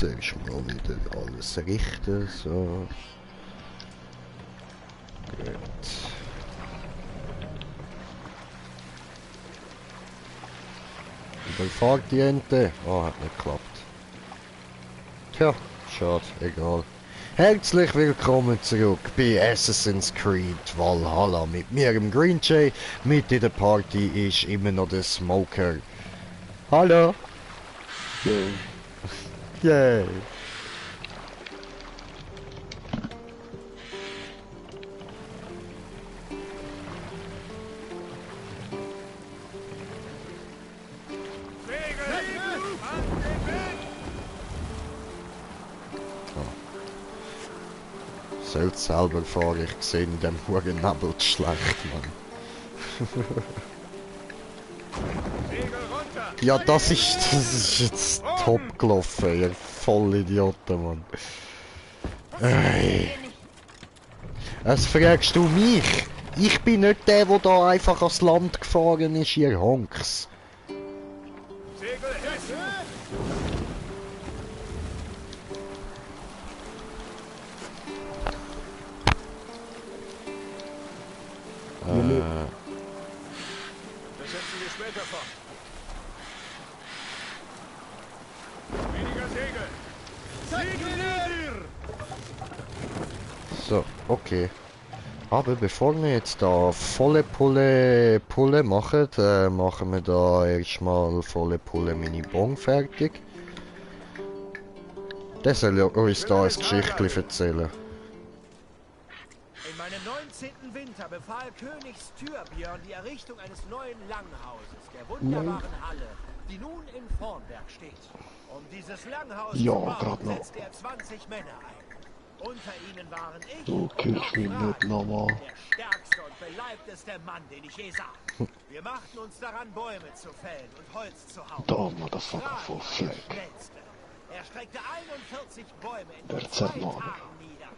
zuerst mal wieder alles richten, so. Gut. Überfahrt die Ente. Oh, hat nicht geklappt. Tja, schade, egal. Herzlich willkommen zurück bei Assassin's Creed Valhalla. Mit mir im Green Jay, mit in der Party ist immer noch der Smoker. Hallo! Yay! Yay! Sollt selber fahren, ich sehe in dem hohen Nebel schlecht, Mann. Ja, das ist jetzt top gelaufen, ihr Vollidioten, Mann. Was fragst du mich? Ich bin nicht der da einfach ans Land gefahren ist, ihr Honks. Das setzen wir später fort. Weniger Segel! Segel! So, okay. Aber bevor wir jetzt da volle Pulle machen, machen wir da erstmal volle Pulle Mini-Bon fertig. Der soll ja uns da ein Geschichtchen erzählen. In meinem 19. Winter befahl König Styrbjörn die Errichtung eines neuen Langhauses, der wunderbaren Halle, die nun in Vornberg steht. Um dieses Langhaus zu bauen, setzte er 20 Männer ein. Unter ihnen waren ich und Fradi, der stärkste und beleibteste Mann, den ich je sah. Wir machten uns daran, Bäume zu fällen und Holz zu hauen. Fradi schnellste. Er streckte 41 Bäume in nur 2 Tagen nieder.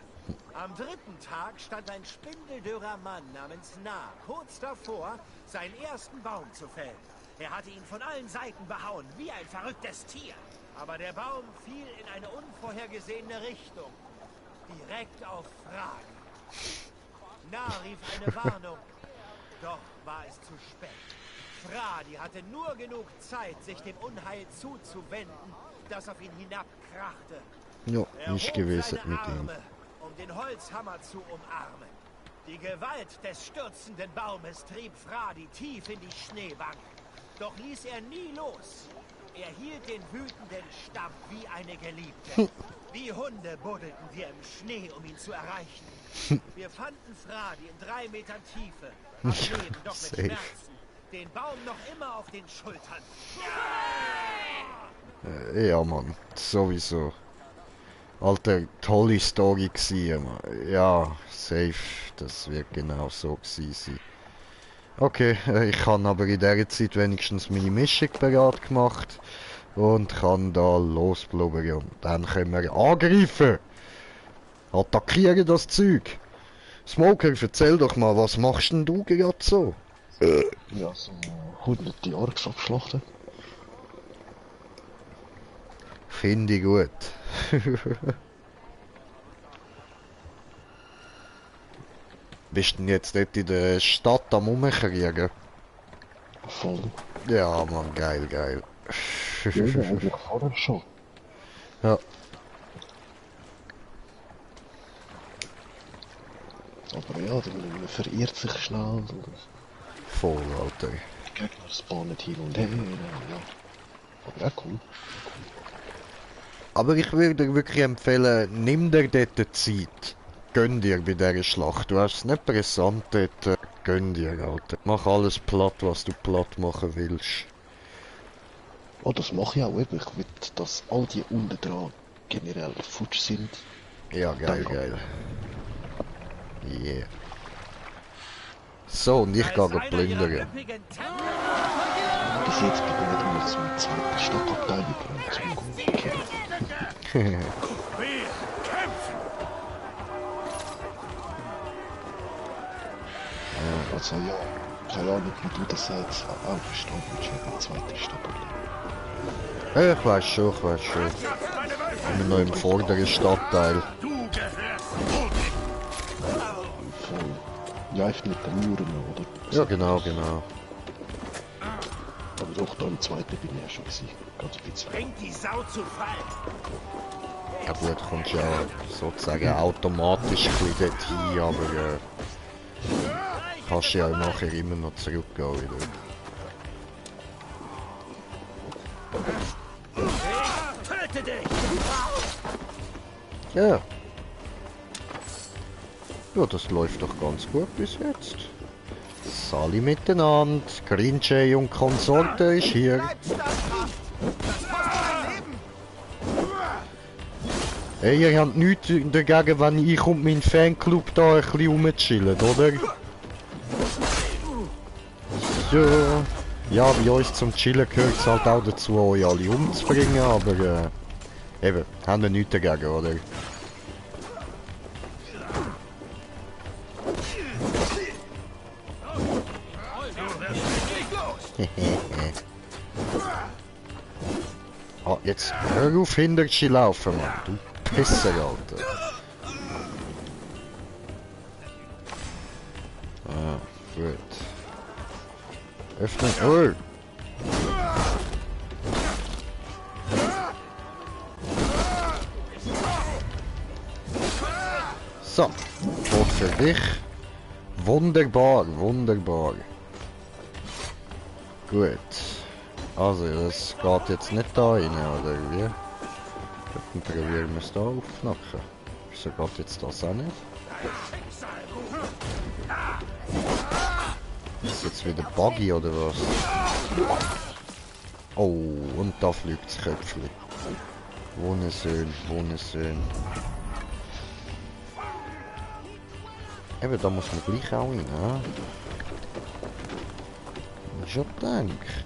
Am dritten Tag stand ein spindeldürrer Mann namens Nah kurz davor, seinen ersten Baum zu fällen. Er hatte ihn von allen Seiten behauen, wie ein verrücktes Tier. Aber der Baum fiel in eine unvorhergesehene Richtung. Direkt auf Fradi. Nah rief eine Warnung, doch war es zu spät. Fradi hatte nur genug Zeit, sich dem Unheil zuzuwenden, das auf ihn hinabkrachte. Ja, nicht gewesen mit ihm. Um den Holzhammer zu umarmen. Die Gewalt des stürzenden Baumes trieb Fradi tief in die Schneebank. Doch ließ er nie los. Er hielt den wütenden Stamm wie eine Geliebte. Wie Hunde buddelten wir im Schnee, um ihn zu erreichen. Wir fanden Fradi in 3 Metern Tiefe, am Leben, doch mit Schmerzen. Den Baum noch immer auf den Schultern. Ja, Mann, sowieso. Alter, tolle Story gewesen, Mann. Ja, safe, das wird genau so gewesen sein. Okay, ich habe aber in dieser Zeit wenigstens meine Mischung bereit gemacht und kann da losblubbern und dann können wir angreifen. Attackieren das Zeug. Smoker, erzähl doch mal, was machst denn du gerade so? Ja, so 100 Jahre abschlachten. Finde ich gut. Bist du denn jetzt nicht in der Stadt am Rumkriegen? Voll. Ja, Mann, geil, geil. Ja, eigentlich vorher schon. Ja. Aber ja, dann verirrt sich schnell. Voll, Alter. Die Gegner spawnen hin und her. Ja. Aber auch cool. Aber ich würde dir wirklich empfehlen, nimm dir dort die Zeit. Gönn dir bei dieser Schlacht. Du hast es nicht brisant dort. Gönn dir, Alter. Mach alles platt, was du platt machen willst. Oh, das mache ich auch eben. Ich will, dass all die unten dran generell futsch sind. Ja, geil, geil. Yeah. So, und ich gehe plündern. Bis jetzt bin ich nicht immer so eine zweite Stadtabteilung zum Gehen. Wir kämpfen! Also ja, keine Ahnung, wie du das sagst, auch verstanden, ich habe eine zweite Stadtabteilung. Ja, ich weiß schon, ich weiß schon. Immer noch im vorderen Stadtteil. Du gehörst Voll. Ja, einfach mit den Mauern noch, oder? Ja, genau, genau. Aber doch, da im zweiten bin ich ja schon gewesen. Ganz ein bisschen. Bringt die Sau zu Fall. Ja gut, kommst ja sozusagen automatisch ein bisschen dorthin, aber kannst ja nachher immer noch zurückgehen wieder. Töte dich! Ja. Ja, das läuft doch ganz gut bis jetzt. Sali miteinander, Grinche und Konsorte ist hier. Bleibt standhaft! Das kostet mein Leben! Hey, ihr habt nichts dagegen, wenn ich und mein Fanclub da ein bisschen rumchillen, oder? So. Ja, bei uns zum Chillen gehört es halt auch dazu, euch alle umzubringen, aber eben, haben wir nichts dagegen, oder? Ah, jetzt hör auf hinter dich laufen, Mann, du Pisser, Alter. Ah, gut. Öffnen. Oh! So, Tod für dich. Wunderbar, wunderbar. Gut. Also, das geht jetzt nicht da rein, oder wie? Dann probieren wir es da aufknacken. Wieso geht jetzt das auch nicht? Ist jetzt wieder Buggy oder was? Oh, und da fliegt das Köpfchen. Wunderschön, wunderschön. Eben, da muss man gleich auch rein, ne? Ich hab gedacht.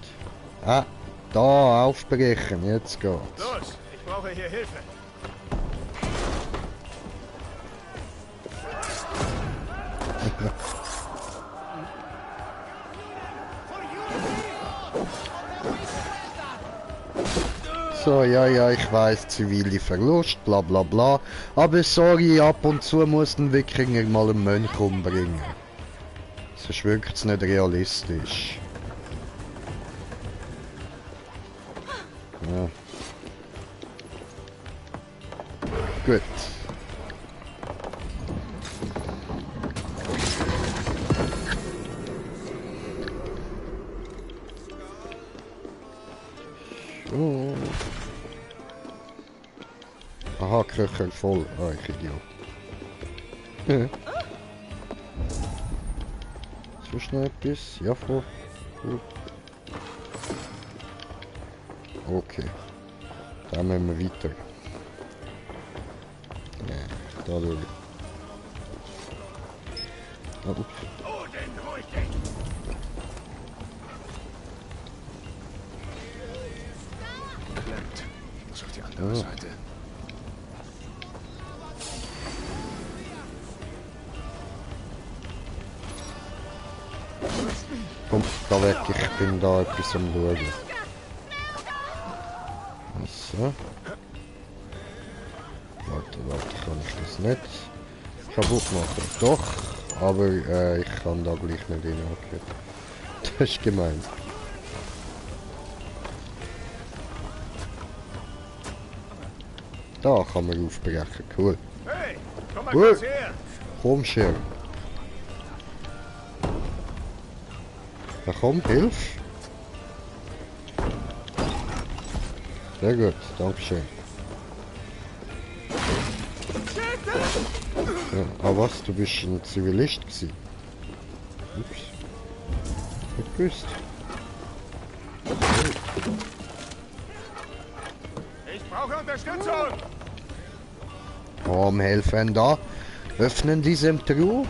Ah, da aufbrechen, jetzt geht's. Los, ich brauche hier Hilfe. So, ja, ich weiß, zivile Verlust, bla bla bla. Aber sorry, ab und zu muss ein Wikinger mal einen Mönch umbringen. Sonst wirkt es nicht realistisch. Ja. Gut. So. Aha, Köcher voll. Ah, ich Idiot. So schnell etwas? Ja, voll. Gut. Okay. Dann müssen wir weiter. Ja, da durch. Ah, ups. Klemmt. Ich muss auf die andere Seite. Komm, da weg, ich bin da etwas am Schauen. So. Warte, kann ich das nicht kaputt machen? Doch, aber ich kann da gleich nicht hin. Okay. Das ist gemein. Da kann man aufbrechen, cool. Hey, komm mal Gut. kurz her. Komm, Schirm. Na komm, hilf. Sehr gut, dankeschön. Ja, ah was, du bist ein Zivilist gewesen? Ups. Nicht gewusst. Ich brauche Unterstützung. Komm, helfen da. Öffnen diesem Truhe.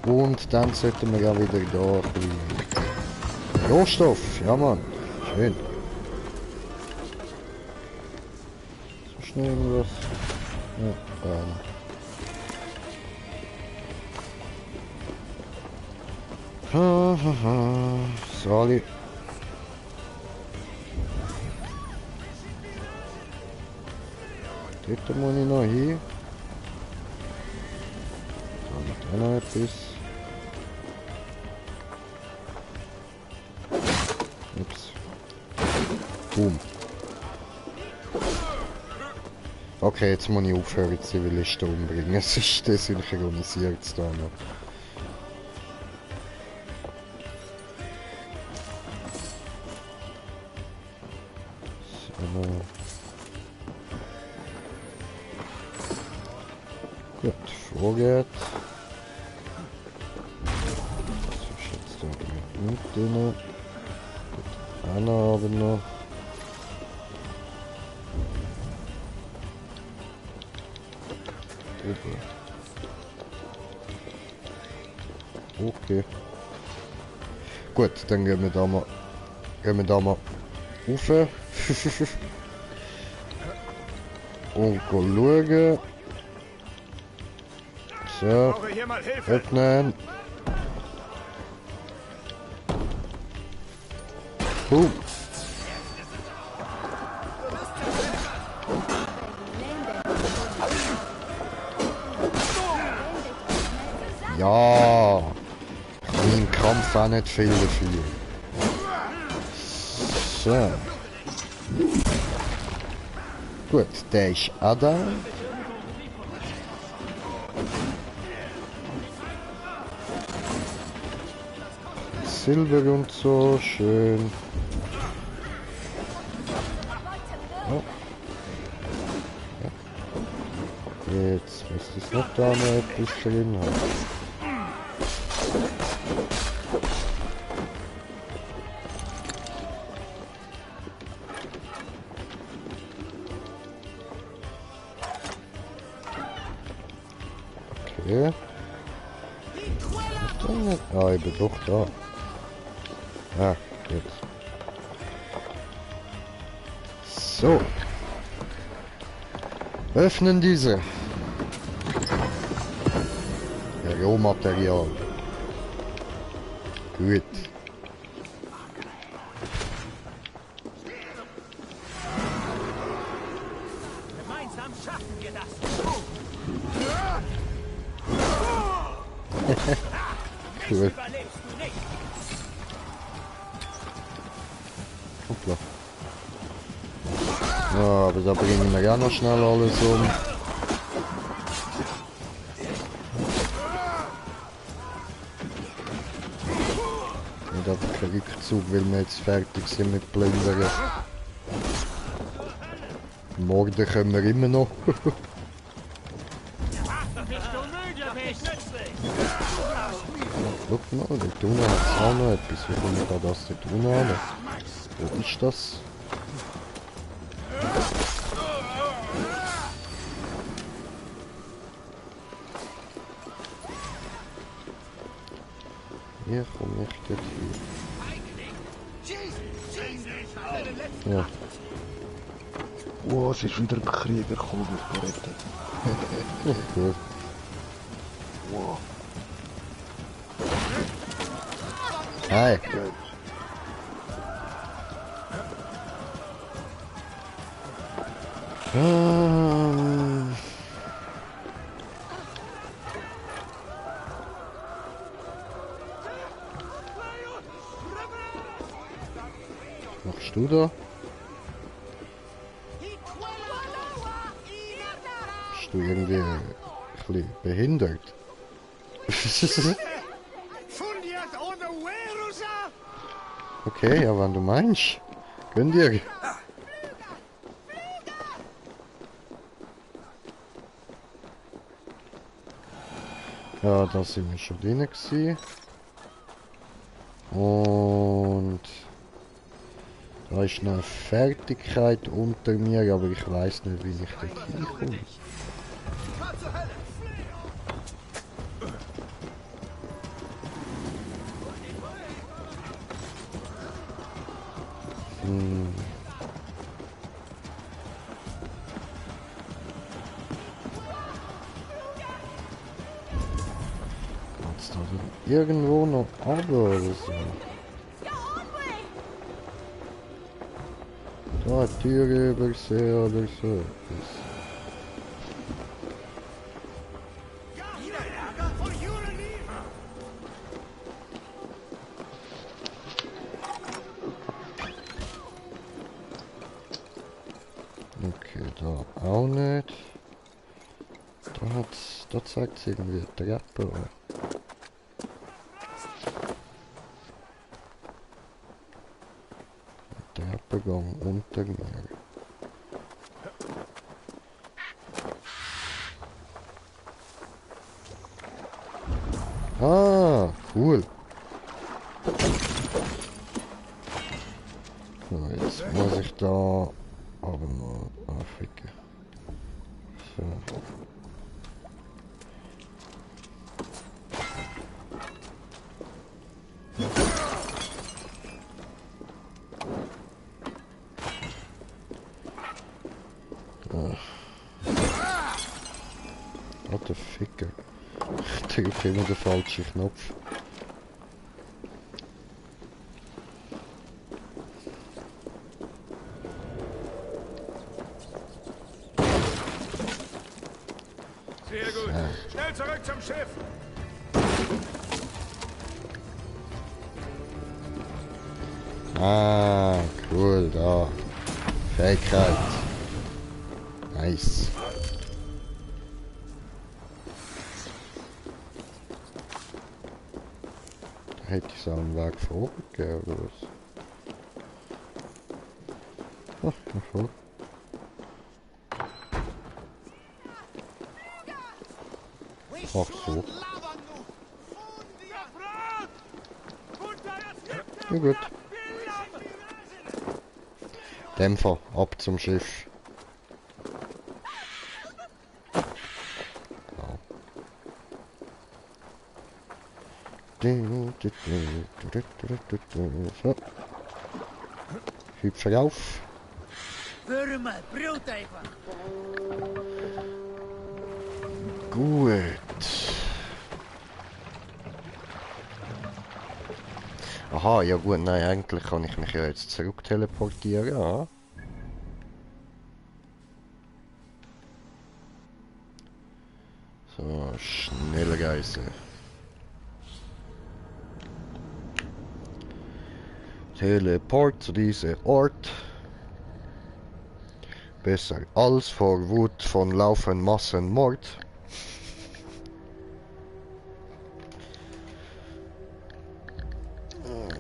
Und dann sollten wir ja wieder da ein bisschen Rohstoff. Ja, Mann. Schön. So schnell irgendwas. Ja, Sali. Dort muss ich noch hin. Da liegt auch noch etwas. Ups. Boom. Okay, jetzt muss ich aufhören, Zivilisten umbringen. Es ist desynchronisiert da noch. So. Gut, vorgeht. Das ist jetzt da mit drin. Gut, einer aber noch. Okay. Gut, dann gehen wir da mal rauf. Und schauen. So, Brauche hier mal Hilfe. öffnen. Boom. Ja, ich kann im Kampf auch nicht viel dafür. So. Gut, der ist auch da. Silber und so, schön. Oh. Ja. Jetzt müsste es noch da noch etwas drin haben. Okay. Ah, ich bin doch da. Ah, gut. So. Öffnen diese. Ja, Rohmaterial. Gut. Gemeinsam schaffen wir das. Cool. Überlebst du nicht. Hoppla. Ja, aber da bringen wir ja noch schnell alles um. Nicht einfach ein Rückzug, weil wir jetzt fertig sind mit Plündern. Morgen können wir immer noch. Guck mal, da tun wir jetzt auch noch etwas. Wie kommen wir da das da tun an? Wo ist das? Hier komme ich dort hin. Ja. Wow, es ist wieder ein Krieger gekommen, mich gerettet. Gut. Wow. Hi. Geil. Was machst du da? Bist du irgendwie ein bisschen behindert? Okay, ja, wenn du meinst. Gönn dir. Ja, da sind wir schon drin gewesen. Und da ist noch eine Fertigkeit unter mir, aber ich weiß nicht, wie ich dort hinkomme. Jetzt da denn irgendwo noch aber oder so. Da Türe übersehen oder so etwas. Da zeigt es irgendwie die Treppe. Treppengang unter mir. Ah, cool. So, jetzt muss ich da aber mal aufwicken. So. What the Ficker. Ich drücke immer den falschen Knopf. Sehr gut. Schnell zurück zum Schiff. Ah, cool, da. Fähigkeit. Nice. Da hätte ich so einen Weg vorgegeben, oder was? Ach, ja voll. Ach so. Ja gut. Dämpfer, ab zum Schiff. Ja. So. Hüpfe auf. Würmer, Brut einfach. Gut. Aha, ja gut, nein, eigentlich kann ich mich ja jetzt zurück teleportieren, ja. So, schnelle Reise. Teleport zu diesem Ort. Besser als vor Wut von Laufen Massenmord.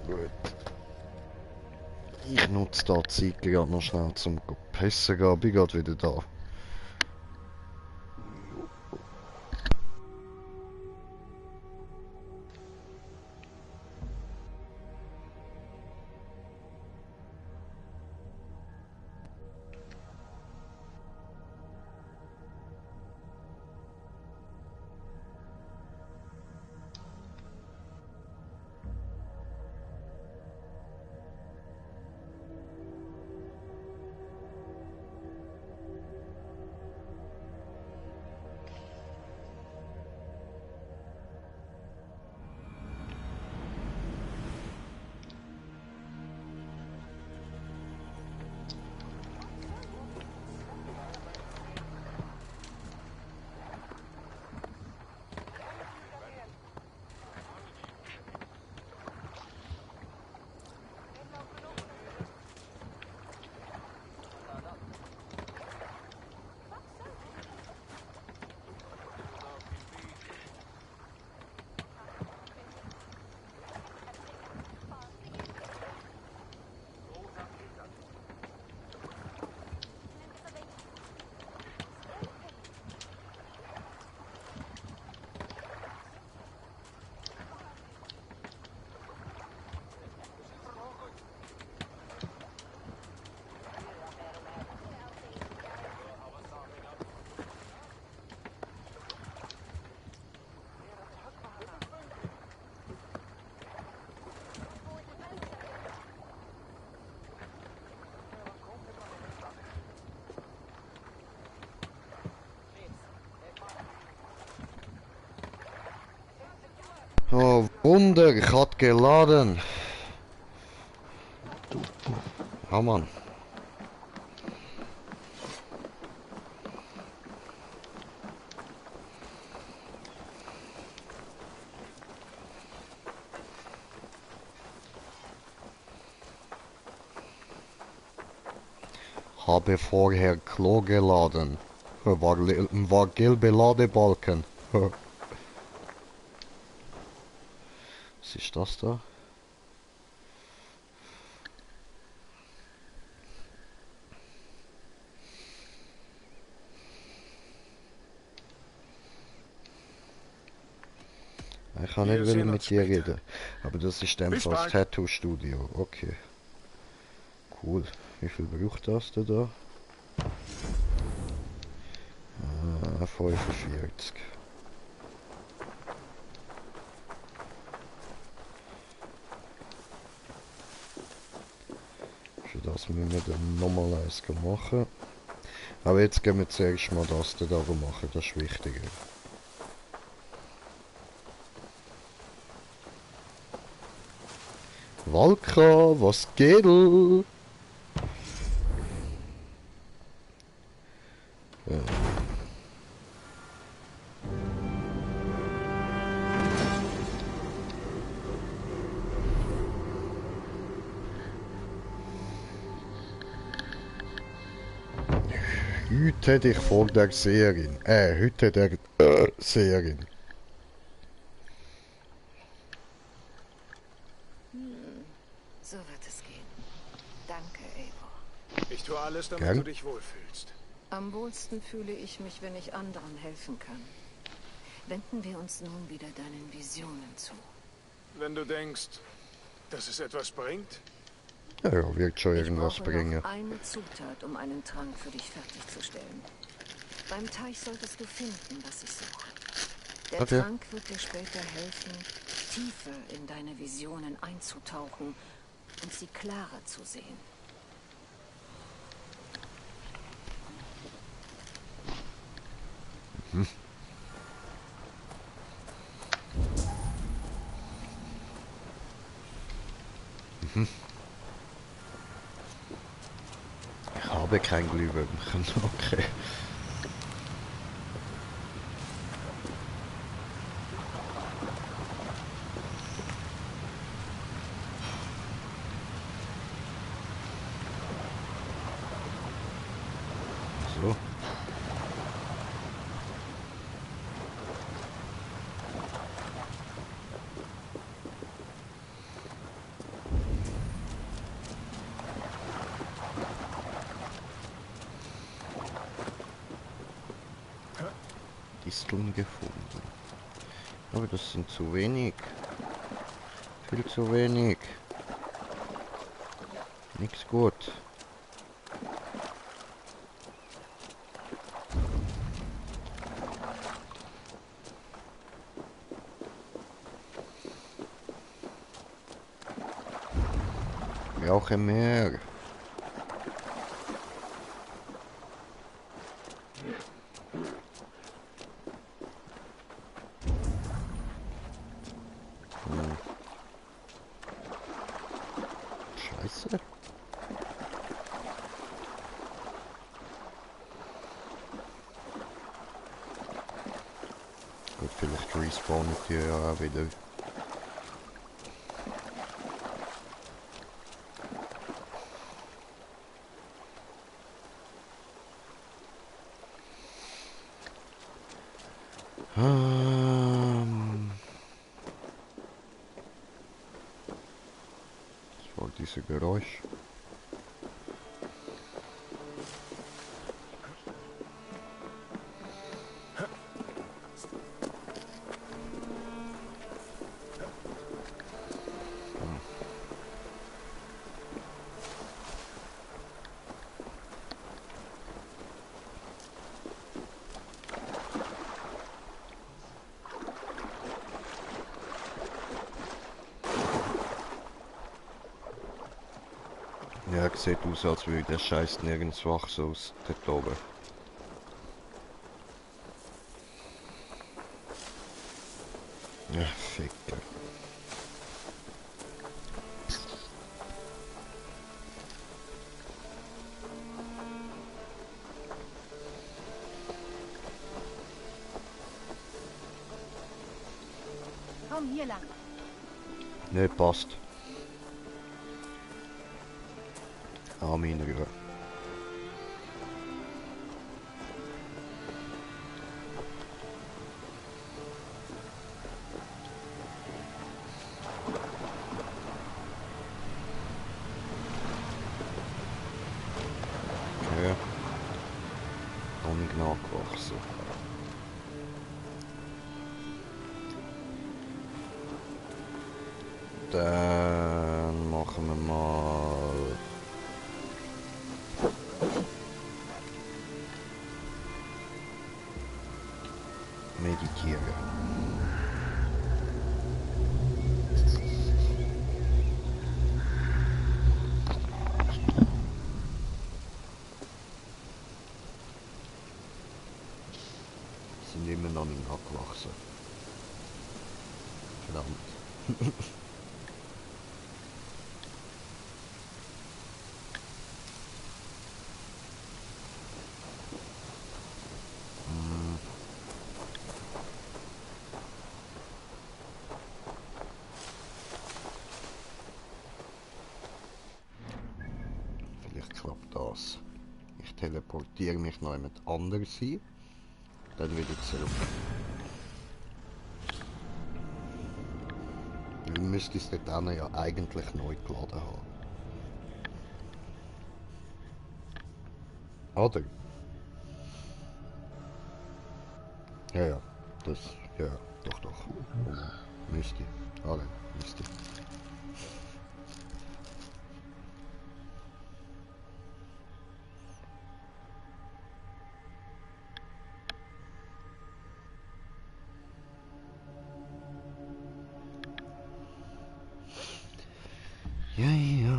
Gut. Ich nutze da die Zeit gerade noch schnell zum Pissen gehen. Bin gerade wieder da. Oh, Wunder, ich hat geladen. Ja, Mann. Habe vorher Klo geladen. War gelbe Ladebalken. Was ist das da? Ich kann Wir nicht sehen wollen uns mit dir später. reden. Aber das ist dann Bis das bald. Tattoo-Studio. Okay. Cool. Wie viel braucht das denn da? 45. Für das müssen wir dann nochmal eins machen. Aber jetzt gehen wir zuerst mal das da machen, das ist wichtiger. Walka, was geht? Heute hätte ich vor der Seherin. Heute der Seherin. So wird es gehen. Danke, Eivor. Ich tue alles, damit Gern. du dich wohlfühlst. Am wohlsten fühle ich mich, wenn ich anderen helfen kann. Wenden wir uns nun wieder deinen Visionen zu. Wenn du denkst, dass es etwas bringt, Ja, wird schon Ich irgendwas brauche bringen. noch eine Zutat, um einen Trank für dich fertigzustellen. Beim Teich solltest du finden, was ich suche. Der Okay. Trank wird dir später helfen, tiefer in deine Visionen einzutauchen und sie klarer zu sehen. Ich habe kein Glühwürmchen. Okay. So. Disteln gefunden. Aber das sind zu wenig. Viel zu wenig. Nix gut. Brauche mehr. Scheiße. Gut, vielleicht respawnen die ja auch wieder. Das war dieses Geräusch. Ja, sieht aus, als würde der Scheiß nirgends wach so aus dort oben. Ja, Ficker. Komm hier lang. Ne, passt. Armin rüber. Dann machen wir mal... Meditieren. Sind immer noch nicht abgewachsen. Verdammt. Vielleicht klappt das. Ich teleportiere mich noch jemand anders hin. Dann wieder zurück. Du müsstest dort dann ja eigentlich neu geladen haben. Oder? Ja, das, ja, doch. Müsste. Oder? Müsste. Ja.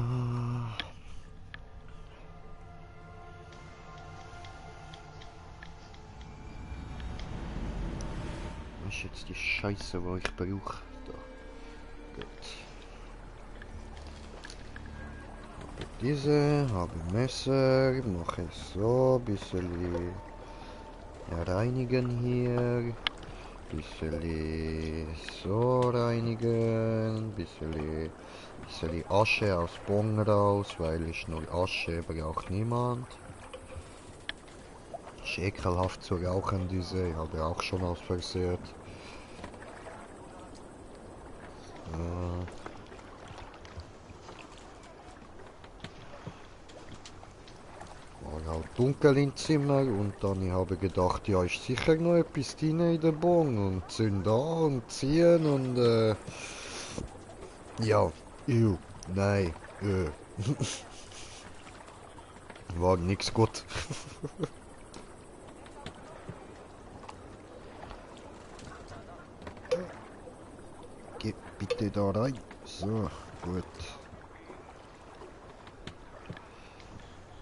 Was ist jetzt die Scheiße, die ich brauche? Da. Gut. Habe diese, habe Messer, mache ich so, bisschen reinigen hier. Bisschen so reinigen, bisschen Asche aus Bon raus, weil ich nur Asche braucht niemand. Ist ekelhaft zu rauchen, diese, ich habe auch schon aus Versehen. War halt dunkel im Zimmer und dann habe ich gedacht, ja, ist sicher noch etwas drin in der Bon und zünd an und ziehen und ja, nein, war nix gut. Geh bitte da rein. So, gut.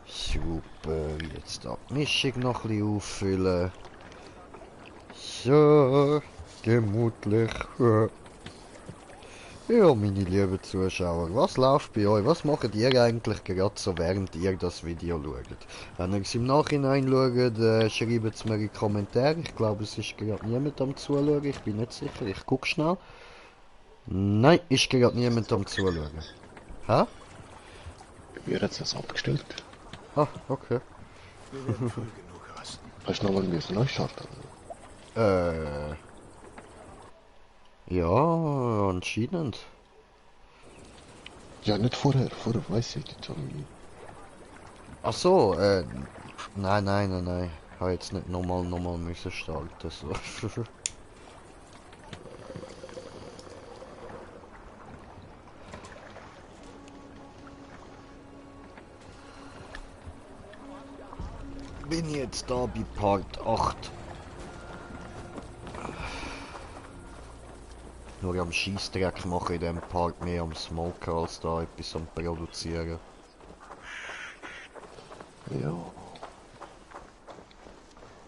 Super, jetzt da die Mischung noch ein bisschen auffüllen. So, gemütlich. Ja, meine lieben Zuschauer, was läuft bei euch? Was macht ihr eigentlich gerade so, während ihr das Video schaut? Wenn ihr es im Nachhinein schaut, schreibt es mir in die Kommentare. Ich glaube, es ist gerade niemand am Zuschauen. Ich bin nicht sicher. Ich gucke schnell. Nein, ist gerade niemand am Zuschauen. Hä? Wir haben es abgestellt. Ah, okay. Wir werden früh genug rasten. Hast du nochmal neu starten? Ja, anscheinend. Ja, nicht vorher. Vorher weiß ich nicht. Ach so, nein. Ich habe jetzt nicht nochmal müssen starten. So. Bin jetzt da bei Part 8. Nur am Scheissdreck mache ich in diesem Part mehr am Smoken als da etwas am Produzieren. Ja.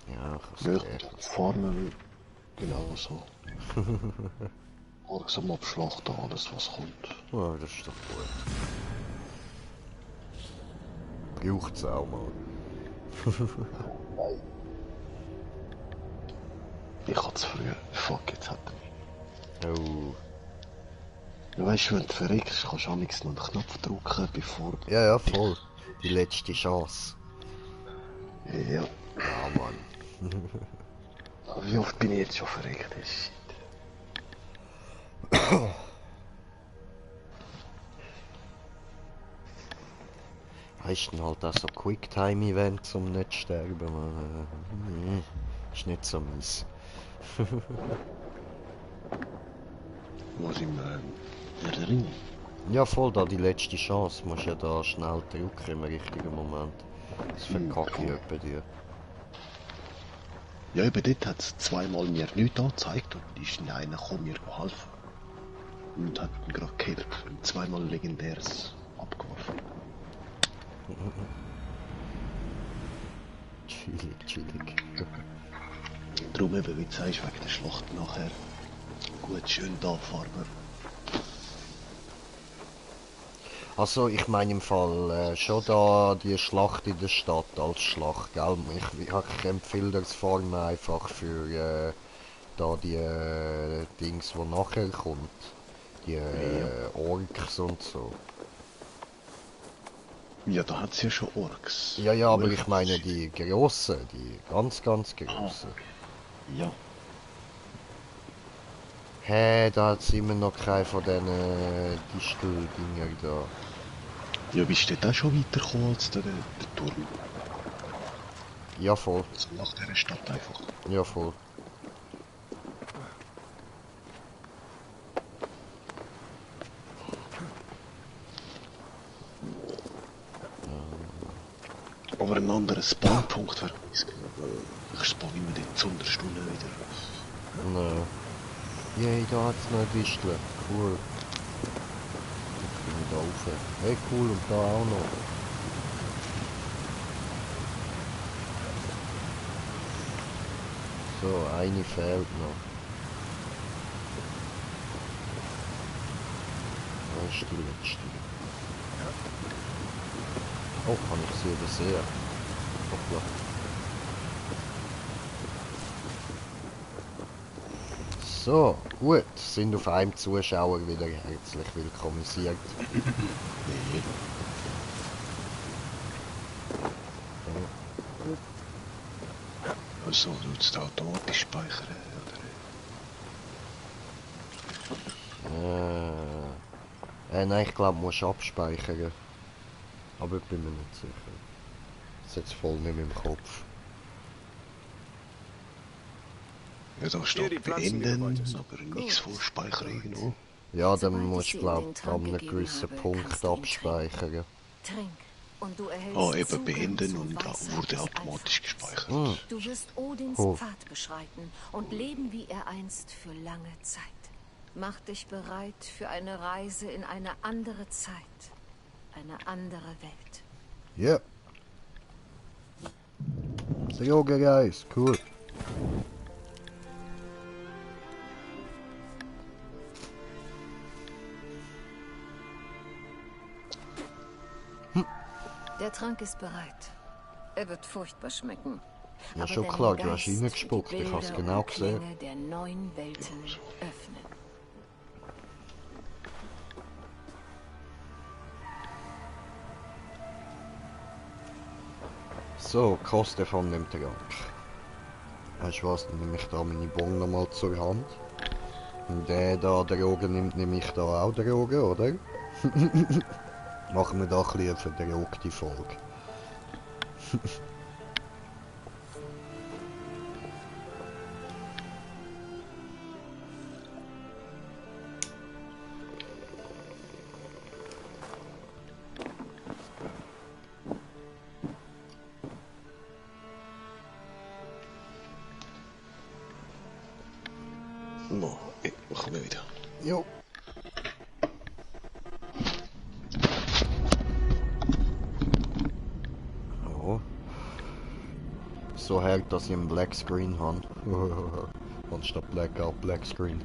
Ja, ich Ja, kann es vorne genauso. Morgens am Abschlachten alles, was kommt. Ja, das ist doch gut. Braucht's auch mal. Ich hatte zu früh. Fuck, jetzt hat er mich. Oh. Ja, weißt du, wenn du verreckst, kannst du auch nichts noch einen Knopf drücken, bevor... Ja, voll. Die letzte Chance. Ja. Ja, Mann. Aber wie oft bin ich jetzt schon verreckt? Shit. Heißt dann halt auch so Quicktime-Events, um nicht zu sterben. Ist nicht so mies. Muss ich Ja, der Ring. Ja, voll da die letzte Chance. Musst ja da schnell drücken im richtigen Moment. Das verkacke ich etwa dir. Ja, eben dort hat es zweimal mir nichts angezeigt und ist in einer gekommen, mir geholfen. Und hat ihn gerade gekillt und zweimal legendäres abgeworfen. Chillig, chillig. Darum eben, wie du sagst, wegen der Schlacht nachher. Gut, schön da, Farbe. Also ich meine im Fall schon da die Schlacht in der Stadt als Schlacht, gell? Ich empfehle das vor allem einfach für da die Dings, wo nachher kommt. Die Orks und so. Ja, da hat es ja schon Orks. Ja, ja, aber ich Wolf- meine die grossen, die ganz, ganz grossen. Ja, Hä, da hat es immer noch keine von diesen Disteldinger da. ja, bist du dort auch schon weitergekommen als der Turm? Ja, voll. So nach dieser Stadt einfach. Ja, voll. Aber ein anderer Spawnpunkt wäre nice gewesen. Ich spawn immer dort zu Stunde wieder. Nein. Yay, da hat's noch ein Distel. Cool. Jetzt bin ich da rauf. Hey, cool, und da auch noch. So, eine fehlt noch. Das ist die letzte. Oh, kann ich sie übersehen? Hoppla. So, gut, sind auf einem Zuschauer wieder herzlich willkommenisiert. Also, du es da automatisch speichern, oder? Nein, ich glaube, du musst abspeichern. Aber ich bin mir nicht sicher. Das ist jetzt voll nicht mehr im Kopf. Ja, da Hier die steht Pflanzen, die beenden, du wolltest. aber nichts von Speichern irgendwo. Ja, dann Sobald musst ich du, dir glaube den ich, Trank an einem gegeben gewissen habe, Punkt kannst du ihn abspeichern. Trink und du erhältst Ah, eben Zugang beenden zur und da Weisheit wurde des automatisch Allvaters. gespeichert. Du wirst Odins Oh. Pfad beschreiten und leben wie er einst für lange Zeit. Mach dich bereit für eine Reise in eine andere Zeit, eine andere Welt. Ja. Yoga Guys, cool. Der Trank ist bereit. Er wird furchtbar schmecken. Ja, aber schon deinen klar, du hast Geist reingespuckt, für die ich hab's Bilder genau und gesehen. Klänge der neuen Welten öffnen. So, Kosten von dem Trank. Weißt du was, dann nehme ich da meine Bon nochmal zur Hand. Und der da Drogen nimmt, nehme ich da auch Drogen, oder? Machen wir da ein bisschen eine verdrogte Folge. No, machen wir wieder. Jo. Ja. So hart, dass ich einen Black Screen habe. Anstatt Blackout, Black Screen.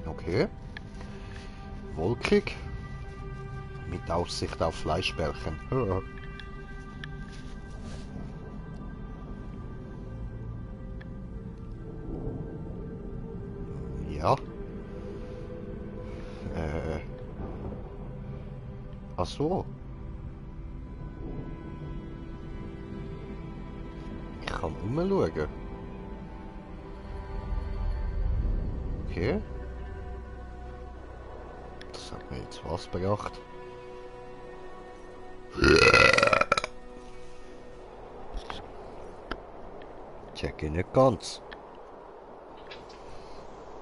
Okay. Wolkig. Mit Aussicht auf Fleischbällchen. Ja. Ach so. Ich kann umschauen. Okay. Das hat mir jetzt was gebracht. Check ich nicht ganz.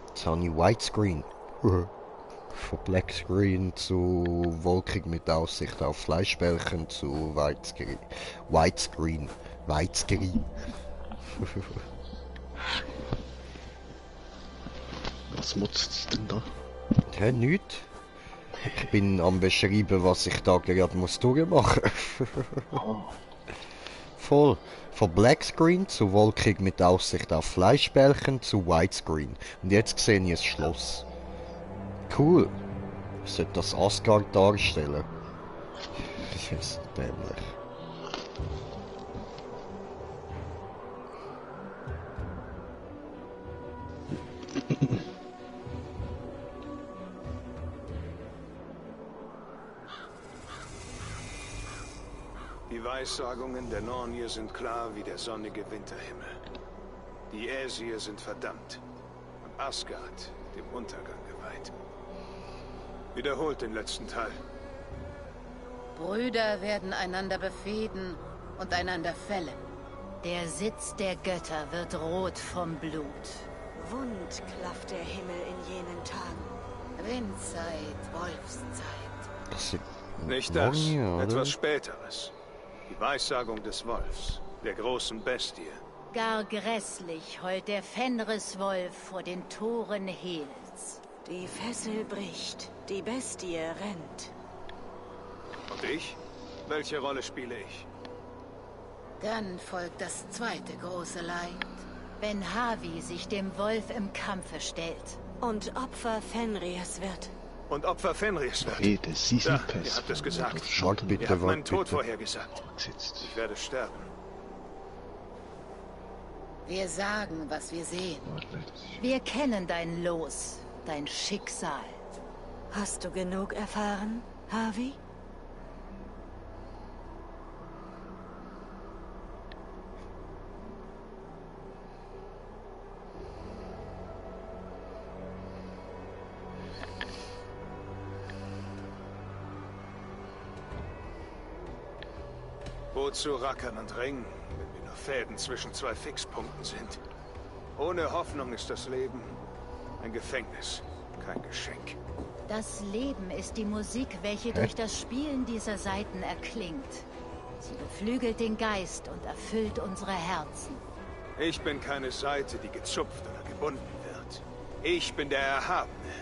Jetzt habe ich Widescreen. Von Black Screen zu wolkig mit Aussicht auf Fleischbällchen zu Widescreen. Widescreen. Widescreen. Was mutzt denn da? Hä, nichts. Ich bin am beschreiben, was ich da gerade muss durchmachen. Voll. Von Black Screen zu wolkig mit Aussicht auf Fleischbällchen zu Widescreen. Und jetzt sehe ich das Schloss. Cool. Ich sollte das Asgard darstellen. Das ist dämlich. Die Weissagungen der Nornir sind klar wie der sonnige Winterhimmel. Die Äsir sind verdammt und Asgard dem Untergang geweiht. Wiederholt den letzten Teil. Brüder werden einander befehden und einander fällen. Der Sitz der Götter wird rot vom Blut. Wund klafft der Himmel in jenen Tagen. Windzeit, Wolfszeit. Das sind Nicht das, Nornir, oder? etwas Späteres. Die Weissagung des Wolfs, der großen Bestie. Gar grässlich heult der Fenriswolf vor den Toren Hels. Die Fessel bricht, die Bestie rennt. Und ich? Welche Rolle spiele ich? Dann folgt das zweite große Leid. Wenn Havi sich dem Wolf im Kampfe stellt. Und Opfer Fenrirs wird. Und Opfer Fenris wird. Rede Season Ja, Pass. ihr habt es gesagt. Wart Ihr bitte, habt wart meinen Tod bitte. vorhergesagt. Gesetzt. Ich werde sterben. Wir sagen, was wir sehen. Warte, das ist- Wir kennen dein Los, dein Schicksal. Hast du genug erfahren, Havi? Wozu rackern und ringen, wenn wir nur Fäden zwischen zwei Fixpunkten sind? Ohne Hoffnung ist das Leben ein Gefängnis, kein Geschenk. Das Leben ist die Musik, welche durch das Spielen dieser Saiten erklingt. Sie beflügelt den Geist und erfüllt unsere Herzen. Ich bin keine Seite, die gezupft oder gebunden wird. Ich bin der Erhabene,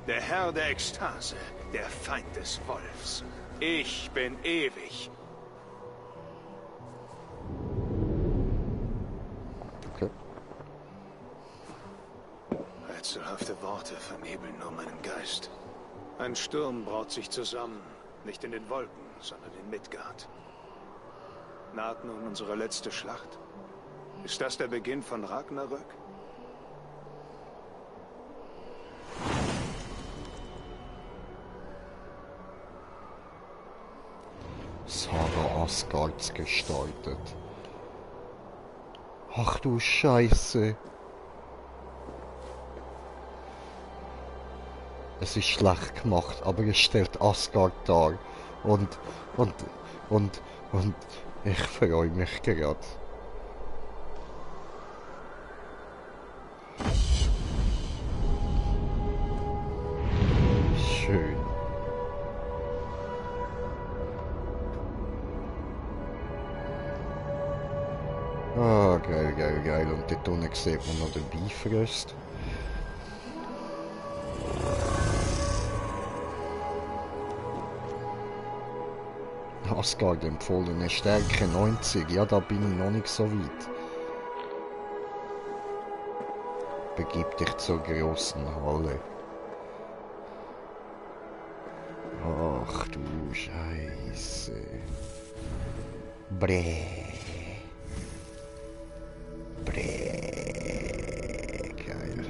der Herr der Ekstase, der Feind des Wolfs. Ich bin ewig. Okay. Rätselhafte Worte vernebeln nur meinen Geist. Ein Sturm braut sich zusammen, nicht in den Wolken, sondern in Midgard. Naht nun unsere letzte Schlacht? Ist das der Beginn von Ragnarök? Saga Asgards gestaltet. Ach du Scheiße. Es ist schlecht gemacht, aber es stellt Asgard dar. Und ich freue mich gerade. Schön. Ah, geil, geil, geil. Und dort unten sieht man noch den Bifröst. Asgard empfohlene Stärke 90. Ja, da bin ich noch nicht so weit. Begib dich zur großen Halle. Ach du Scheiße. Bräh. Bräh. Geil.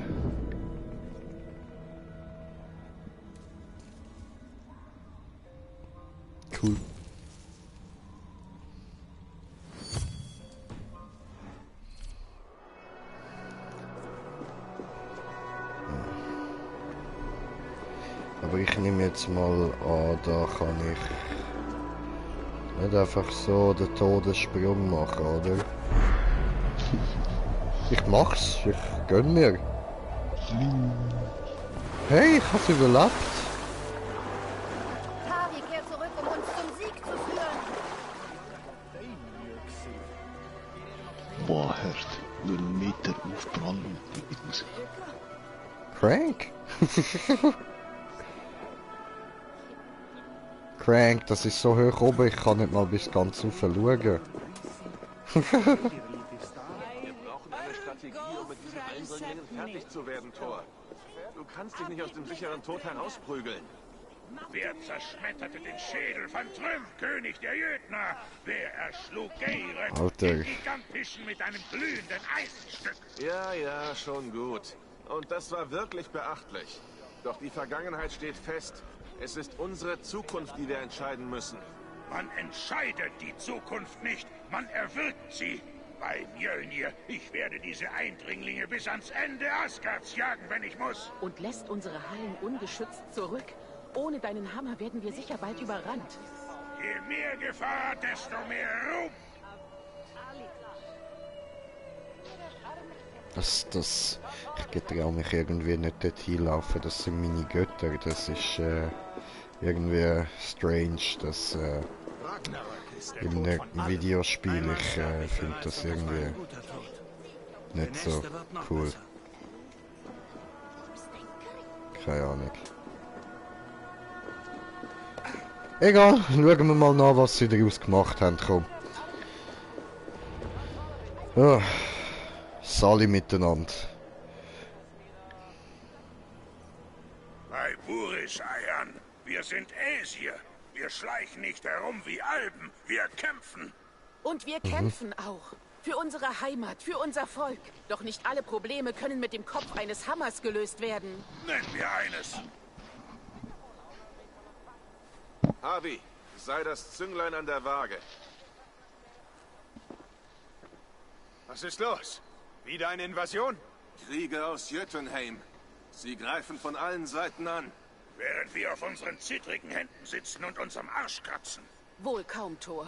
Cool. Aber ich nehme jetzt mal an, da kann ich nicht einfach so den Todessprung machen, oder? Ich mach's, ich gönn mir. Hey, ich hab's überlebt. Harvey kehrt zurück, um uns zum Sieg zu führen. Boah, hört. Nur einen Meter aufprallen mit Musik. Crank? Crank, das ist so hoch oben, ich kann nicht mal bis ganz rauf schauen. Wir brauchen eine Strategie, um mit diesen Eindringlingen fertig zu werden, Thor. Du kannst dich nicht aus dem sicheren Tod herausprügeln. Wer zerschmetterte den Schädel von Trümpf, König der Jötner? Wer erschlug Geiret, Alter. den Gigantischen mit einem glühenden Eisenstück? Ja, ja, schon gut. Und das war wirklich beachtlich. Doch die Vergangenheit steht fest. Es ist unsere Zukunft, die wir entscheiden müssen. Man entscheidet die Zukunft nicht, man erwirkt sie. Bei Mjölnir, ich werde diese Eindringlinge bis ans Ende Asgards jagen, wenn ich muss. Und lässt unsere Hallen ungeschützt zurück. Ohne deinen Hammer werden wir sicher bald überrannt. Je mehr Gefahr, desto mehr Ruhm. Ich getraue mich irgendwie nicht dort hinlaufen, das sind meine Götter, das ist irgendwie strange, dass in einem Videospiel, ich finde das irgendwie nicht so cool. Keine Ahnung. Egal, schauen wir mal nach, was sie daraus gemacht haben, komm. Ja. Sali miteinander. Bei Buris-Eiern, wir sind Äsier. Wir schleichen nicht herum wie Alben, wir kämpfen. Und wir kämpfen auch. Für unsere Heimat, für unser Volk. Doch nicht alle Probleme können mit dem Kopf eines Hammers gelöst werden. Nenn mir eines. Harvey, sei das Zünglein an der Waage. Was ist los? Wieder eine Invasion? Krieger aus Jötunheim. Sie greifen von allen Seiten an. Während wir auf unseren zittrigen Händen sitzen und uns am Arsch kratzen. Wohl kaum, Thor.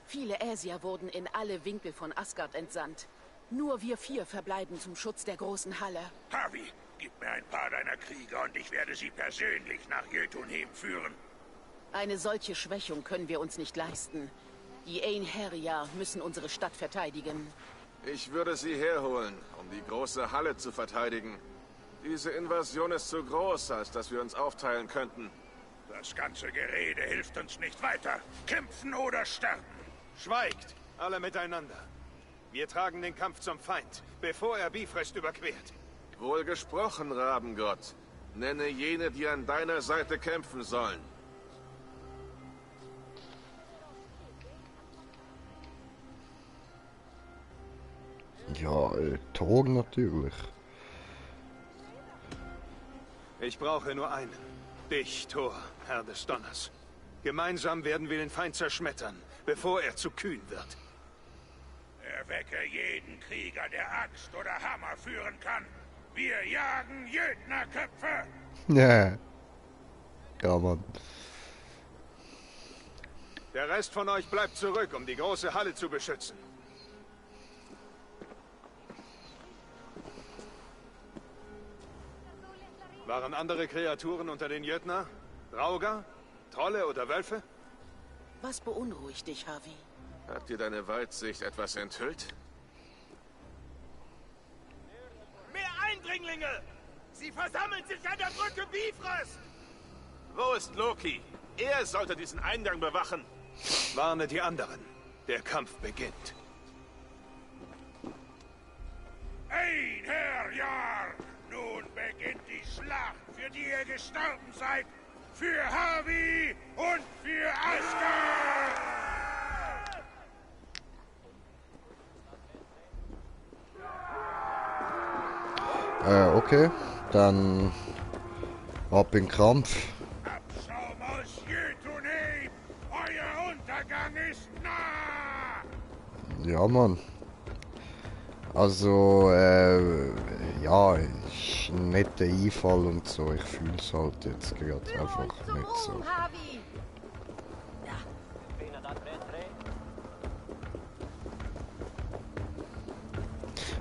Viele Äsier wurden in alle Winkel von Asgard entsandt. Nur wir 4 verbleiben zum Schutz der großen Halle. Harvey, gib mir ein paar deiner Krieger und ich werde sie persönlich nach Jötunheim führen. Eine solche Schwächung können wir uns nicht leisten. Die Einherjar müssen unsere Stadt verteidigen. Ich würde sie herholen, um die große Halle zu verteidigen. Diese Invasion ist zu groß, als dass wir uns aufteilen könnten. Das ganze Gerede hilft uns nicht weiter. Kämpfen oder sterben. Schweigt, alle miteinander. Wir tragen den Kampf zum Feind, bevor er Bifrost überquert. Wohl gesprochen, Rabengott. Nenne jene, die an deiner Seite kämpfen sollen. Ja, Thor natürlich. Ich brauche nur einen. Dich, Thor, Herr des Donners. Gemeinsam werden wir den Feind zerschmettern, bevor er zu kühn wird. Erwecke jeden Krieger, der Axt oder Hammer führen kann. Wir jagen Jötnerköpfe. Ja. Ja, Mann. Der Rest von euch bleibt zurück, um die große Halle zu beschützen. Waren andere Kreaturen unter den Jötner? Drauger? Trolle oder Wölfe? Was beunruhigt dich, Harvey? Hat dir deine Weitsicht etwas enthüllt? Mehr Eindringlinge! Sie versammeln sich an der Brücke Bifrost! Wo ist Loki? Er sollte diesen Eingang bewachen. Warne die anderen. Der Kampf beginnt. Einherjar! Nun beginnt die Schlacht, für die ihr gestorben seid. Für Harvey und für Asgard! Okay. Dann ab in den Kampf. Abschaum aus Jötunheim! Euer Untergang ist nah! Ja, Mann. Also, ja, ist ein netter Einfall und so. Ich fühle es halt jetzt gerade einfach nicht so.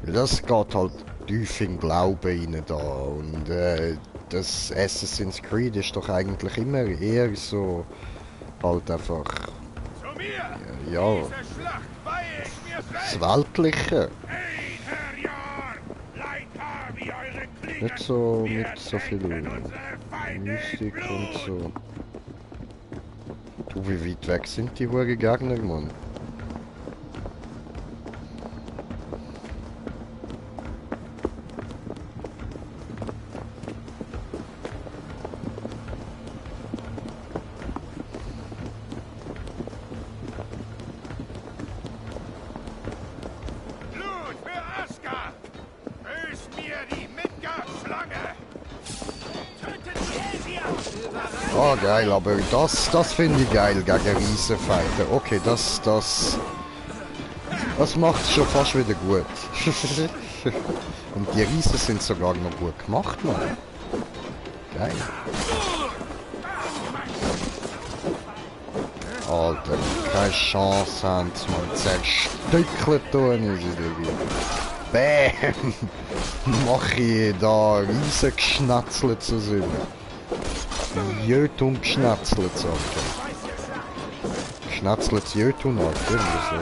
Das geht halt tief in Glauben rein da und das Assassin's Creed ist doch eigentlich immer eher so halt einfach ja das Weltliche. Nicht so mit so viel Mystik und so. Du, wie weit weg sind die hohen Gegner, Mann? Oh geil, aber das finde ich geil gegen Riesenfighter. Okay, das macht schon fast wieder gut. Und die Riesen sind sogar noch gut gemacht, Mann. Geil. Alter, keine Chance haben sie, man zerstückelt tun sie dabei. Bäm! Mach ich da Riesengeschnetzelt zu sind. Jötun geschnetzelt, Alter. Geschnetzelt Jötun, Alter, irgendwie so.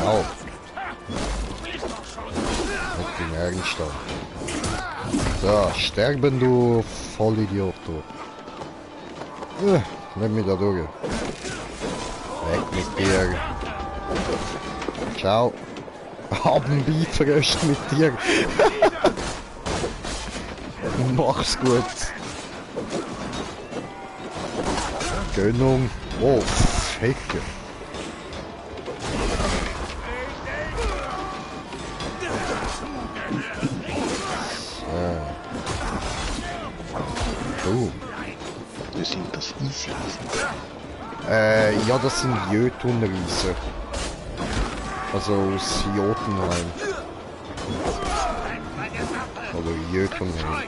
Au. Mit dem Ernst. So, sterben du Vollidiot, du. Lass mich da durch. Weg mit dir. Ciao. Haben Beifröst mit dir. Mach's gut. Gönnung. Oh, Hecke. Oh. Sind das Easy-Riesen? Ja, das sind Jötun-Riesen. Also aus Jotunheim. Oder Jötunheim.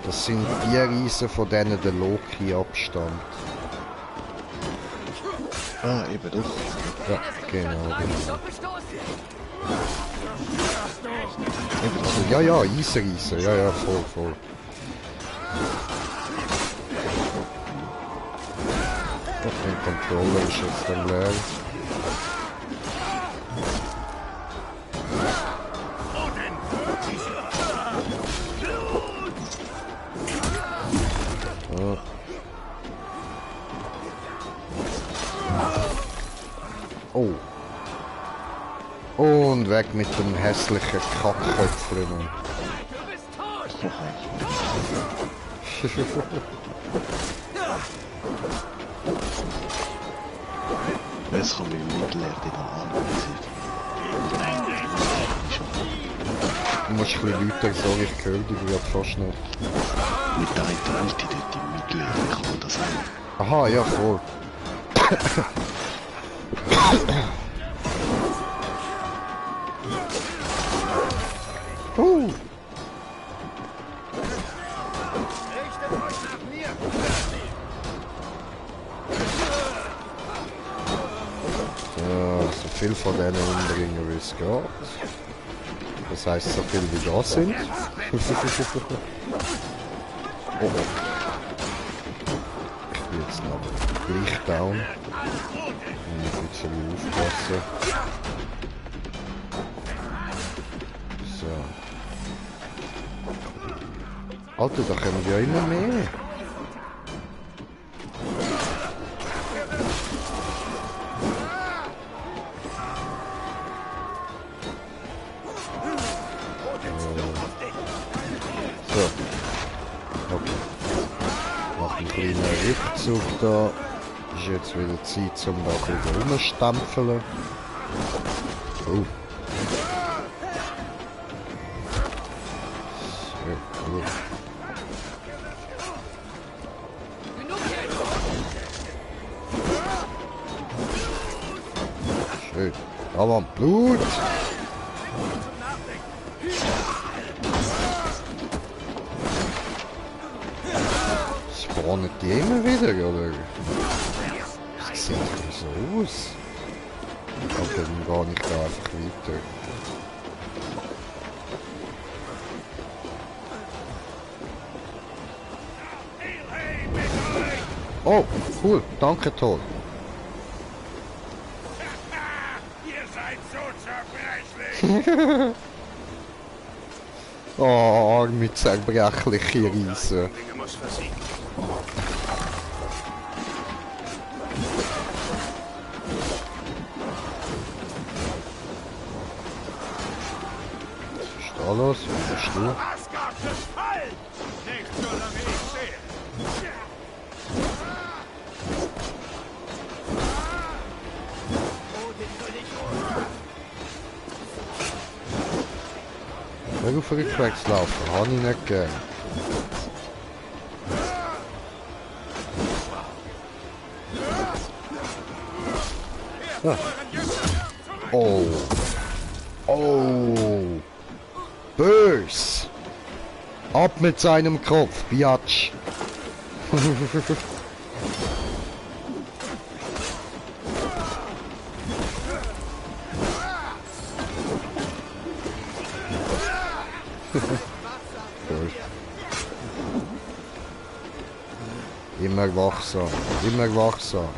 Das sind die Riesen, von denen der Loki abstammt. Ah, eben doch. Ja, genau. Also, ja, Eisriesen, ja, voll. Oh, mein Controller ist jetzt dann leer. Oh. Und weg mit dem hässlichen Kackköpfchen. Es kann mich mitleeren, die da anwesend. Du musst ein bisschen lauter sagen, ich höre dich gerade fast nicht. Mit der Ulti dort im Mitleeren, kann man das sagen. Aha, ja, voll. So viel von denen umbringen, wie es geht. Das heisst, so viel wie da sind. Oh. Ich bin jetzt noch gleich down. Ich muss jetzt ein bisschen aufpassen. So. Alter, da kommen ja immer mehr. So. Okay. Mach einen kleinen Rückzug da. Ist jetzt wieder Zeit, um da ein bisschen rumzustampfeln. Oh. So, gut. Schön. Aber Blut! Spawnen die immer wieder, oder? Das sieht doch so aus. Aber dann gar nicht einfach weiter. Oh, cool. Danke, Toll. Ihr seid so zerbrechlich. Oh, mit zerbrechliche Riesen. Dinge muss versiegen. Was ist da los? Was bist du? Asgard ist Fall! Nicht solange ich sehe. Wenn du rückwärts laufen, habe ich nicht gern. Ah. Oh. Oh. Bös. Ab mit seinem Kopf, Biatch. Immer wachsam, immer wachsam.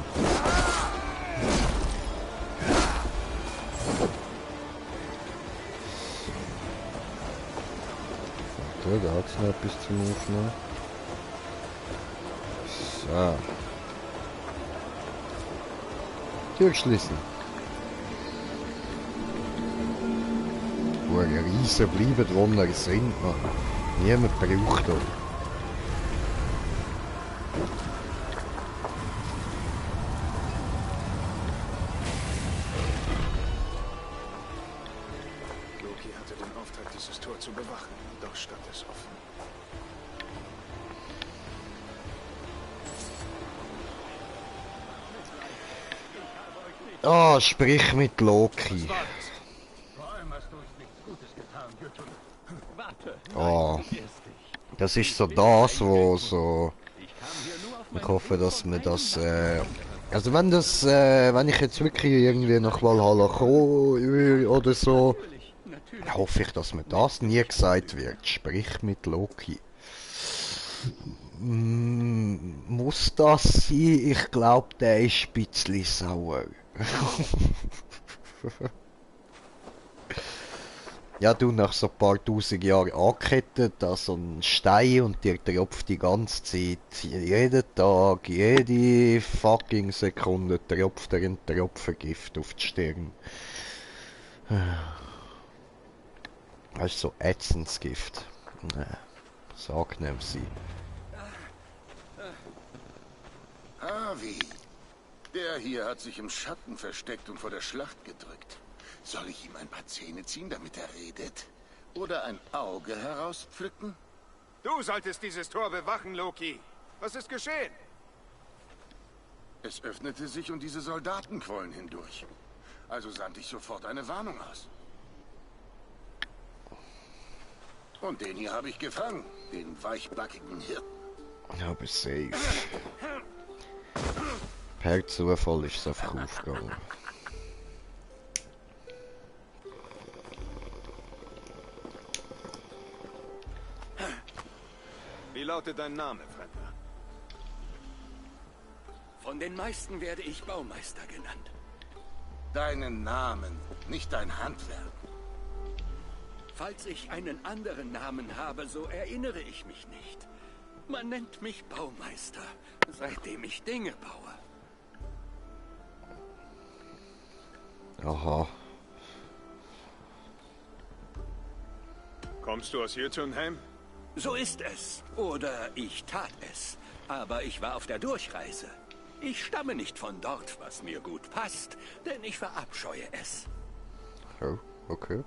Da hat es noch etwas zum Aufnehmen. So. Tür schließen. Wo Riesen bleiben, wo wir sind, man. Niemand braucht das. Loki hatte den Auftrag, dieses Tor zu bewachen, doch stand es offen. Ah, sprich mit Loki. Oh, das ist so das, wo so... Ich hoffe, dass wir das... Also wenn das... wenn ich jetzt wirklich irgendwie nach Valhalla komme oder so... Hoffe ich, dass mir das nie gesagt wird. Sprich mit Loki. Muss das sein? Ich glaube, der ist ein bisschen sauer. Ja, du nach so ein paar tausend Jahren angekettet an so einen Stein und dir tropft die ganze Zeit, jeden Tag, jede fucking Sekunde tropft dir ein Tropfen Gift auf die Stirn. Das ist so ätzendes Gift. Das angenehm sein. Havi, der hier hat sich im Schatten versteckt und vor der Schlacht gedrückt. Soll ich ihm ein paar Zähne ziehen, damit er redet? Oder ein Auge herauspflücken? Du solltest dieses Tor bewachen, Loki. Was ist geschehen? Es öffnete sich und diese Soldaten quollen hindurch. Also sandte ich sofort eine Warnung aus. Und den hier habe ich gefangen, den weichbackigen Hirten. Aber safe. Per Zufall ist es einfach aufgegangen. Wie lautet dein Name, Fremder? Von den meisten werde ich Baumeister genannt. Deinen Namen, nicht dein Handwerk. Falls ich einen anderen Namen habe, so erinnere ich mich nicht. Man nennt mich Baumeister, seitdem ich Dinge baue. Aha. Kommst du aus Jötunheim? So ist es. Oder ich tat es. Aber ich war auf der Durchreise. Ich stamme nicht von dort, was mir gut passt, denn ich verabscheue es. Oh, okay.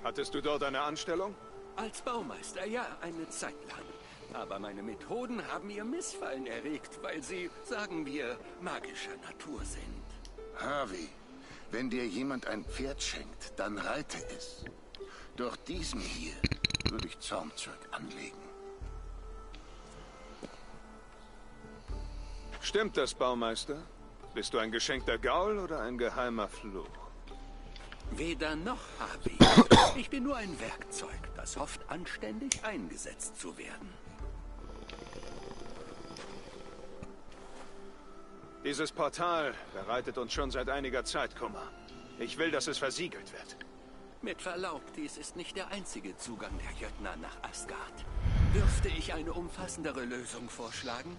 Hattest du dort eine Anstellung? Als Baumeister, ja, eine Zeit lang. Aber meine Methoden haben ihr Missfallen erregt, weil sie, sagen wir, magischer Natur sind. Harvey, wenn dir jemand ein Pferd schenkt, dann reite es. Doch diesem hier würde ich Zornzeug anlegen. Stimmt das, Baumeister? Bist du ein geschenkter Gaul oder ein geheimer Fluch? Weder noch, Harvey. Ich bin nur ein Werkzeug, das hofft, anständig eingesetzt zu werden. Dieses Portal bereitet uns schon seit einiger Zeit Kummer. Ich will, dass es versiegelt wird. Mit Verlaub, dies ist nicht der einzige Zugang der Jötner nach Asgard. Dürfte ich eine umfassendere Lösung vorschlagen?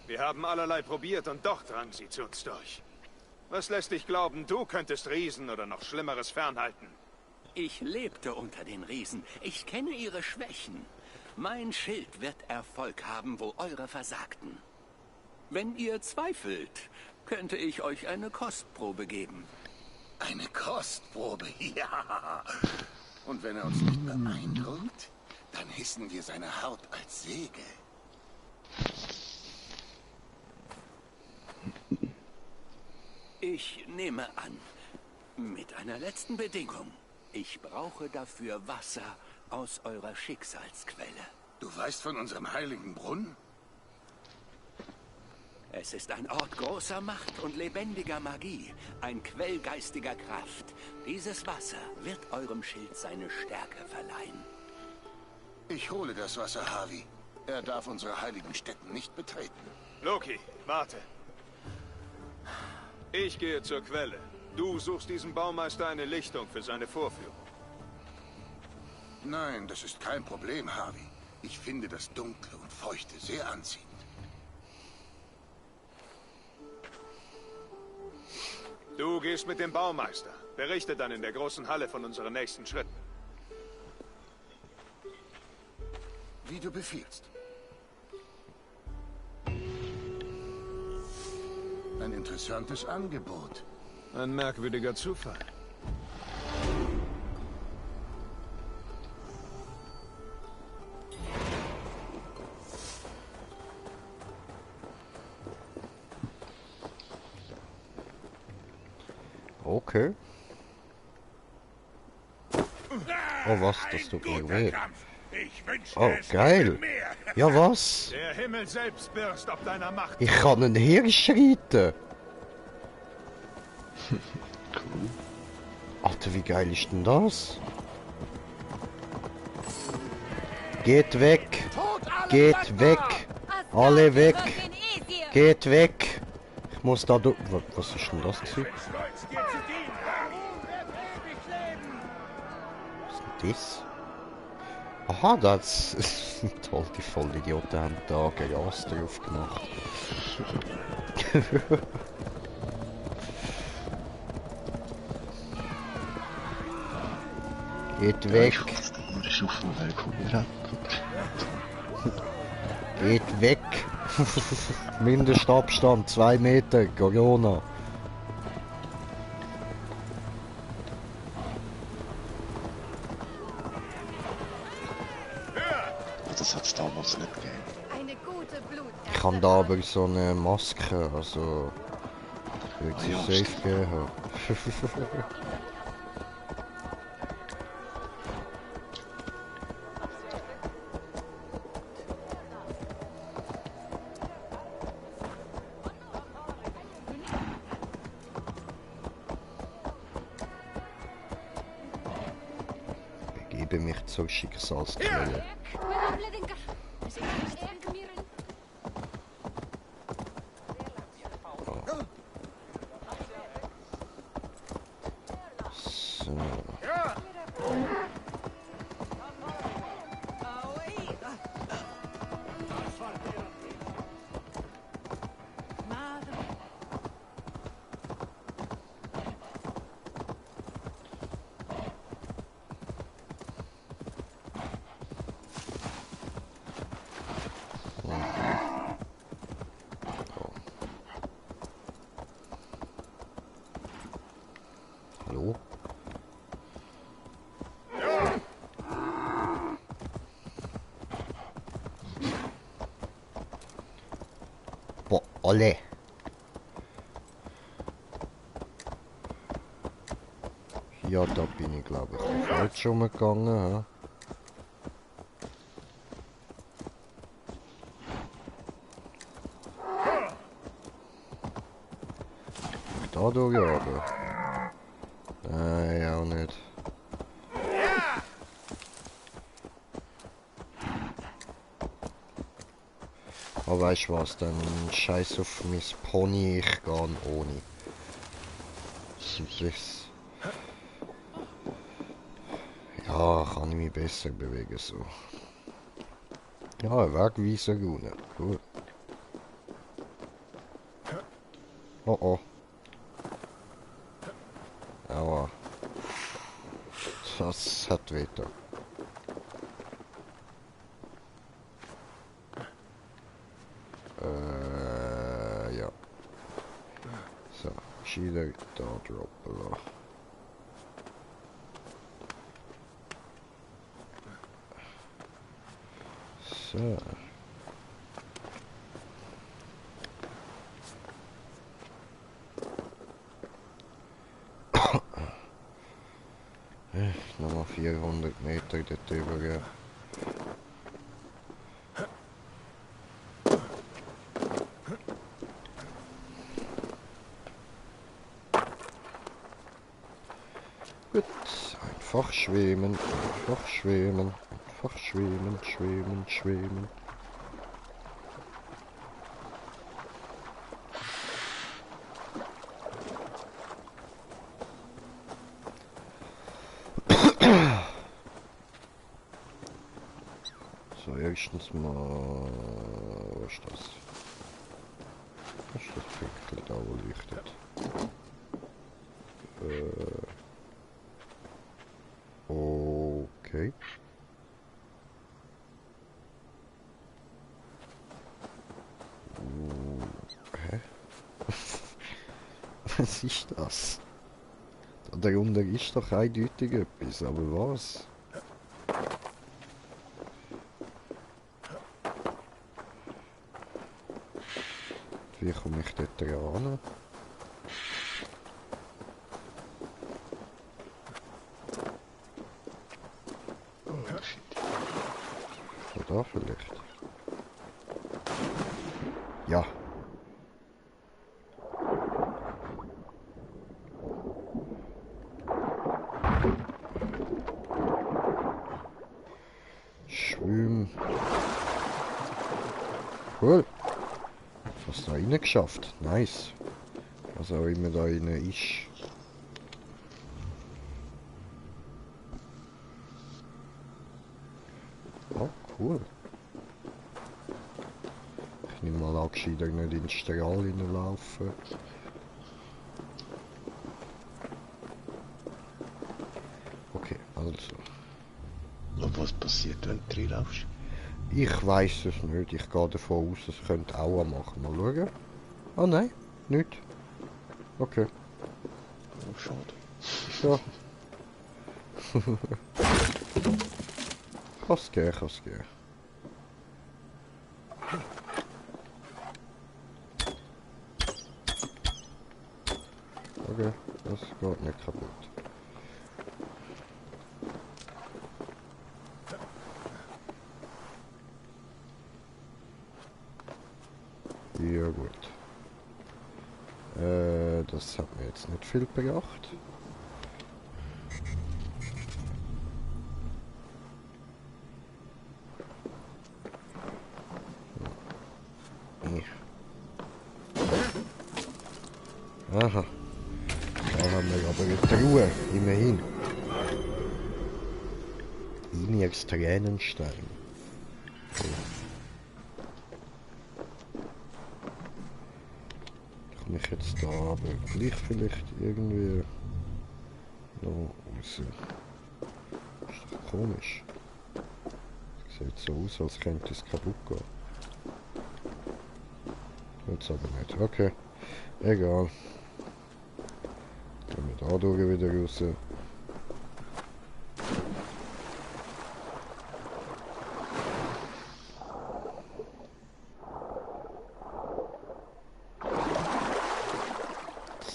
Wir haben allerlei probiert und doch drang sie zu uns durch. Was lässt dich glauben, du könntest Riesen oder noch Schlimmeres fernhalten? Ich lebte unter den Riesen. Ich kenne ihre Schwächen. Mein Schild wird Erfolg haben, wo eure versagten. Wenn ihr zweifelt, könnte ich euch eine Kostprobe geben. Eine Kostprobe, ja. Und wenn er uns nicht beeindruckt, dann hissen wir seine Haut als Säge. Ich nehme an, mit einer letzten Bedingung. Ich brauche dafür Wasser aus eurer Schicksalsquelle. Du weißt von unserem heiligen Brunnen? Es ist ein Ort großer Macht und lebendiger Magie, ein Quell geistiger Kraft. Dieses Wasser wird eurem Schild seine Stärke verleihen. Ich hole das Wasser, Harvey. Er darf unsere heiligen Stätten nicht betreten. Loki, warte. Ich gehe zur Quelle. Du suchst diesem Baumeister eine Lichtung für seine Vorführung. Nein, das ist kein Problem, Harvey. Ich finde das Dunkle und Feuchte sehr anziehend. Du gehst mit dem Baumeister. Berichte dann in der großen Halle von unseren nächsten Schritten. Wie du befiehlst. Ein interessantes Angebot. Ein merkwürdiger Zufall. Okay. Oh was, das tut mir weh. Oh, geil. Ja was? Der Himmel selbst birst ob deiner Macht. Ich kann einen Hirsch reiten. Alter, wie geil ist denn das? Geht weg. Geht weg. Alle weg. Geht weg. Ich muss da durch. Was ist denn das gewesen? Was ist denn das? Aha, das ist toll, die Vollidioten haben da Gas drauf gemacht. Geht weg. Geht weg. Mindestabstand 2 Meter, Corona. Das hat's damals nicht gegeben. Ich kann da aber so eine Maske, also wird sie safe geben. Begebe mich zur Schicksalsquelle. Alle. Ja, da bin ich glaube ich falsch rumgegangen. Ja. Da durchjagen? Nein, auch nicht. Aber weißt du was, dann scheiß auf mein Pony, ich gehe ohne. Ja, kann ich mich besser bewegen so. Ja, Wegweiser gut. Cool. Oh oh. Aua. Das hat weiter. Ja. So, Schieder da droppen lassen. So. Nochmal 400 Meter dort übergehen. Gut, einfach schwimmen, einfach schwimmen, einfach schwimmen, schwimmen, schwimmen. So, erstens mal... Was ist das? Was ist das Pünktchen da, wo leuchtet? Okay. Hä? Was ist das? Da darunter ist doch eindeutig etwas, aber was? Wie komme ich dort ran? Da vielleicht. Ja. Schwimm. Cool. Fast da rein geschafft. Nice. Was auch immer da rein ist. Oh, cool. Ich nehme mal an, gescheiter nicht in den Strahl reinlaufen. Okay, also. Und was passiert, wenn du reinlaufst? Ich weiß es nicht. Ich gehe davon aus, es könnte auch machen. Mal schauen. Ah nein, nicht. Okay. Oh, schade. Ja. Kann's gehen, kann's gehen. Okay, das geht nicht kaputt. Ja gut. Das hat mir jetzt nicht viel gebracht. Aha. Da haben wir aber wieder Ruhe, immerhin. Iniers Tränenstein. Kann ich jetzt da aber gleich vielleicht irgendwie noch raus? Ist doch komisch. Sieht so aus, als könnte es kaputt gehen. Jetzt aber nicht. Okay. Egal. Gehen wir da durch wieder raus.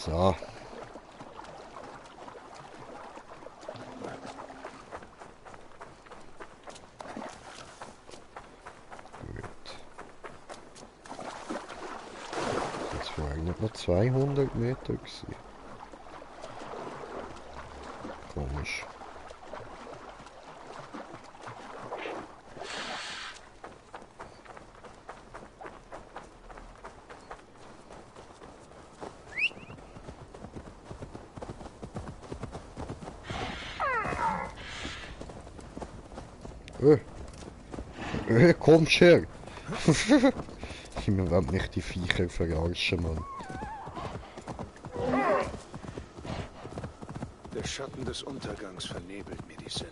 So. Das war eigentlich noch 200 Meter gewesen. Komisch. Komm her! Ich will nicht die Viecher verarschen, Mann. Der Schatten des Untergangs vernebelt mir die Sinne.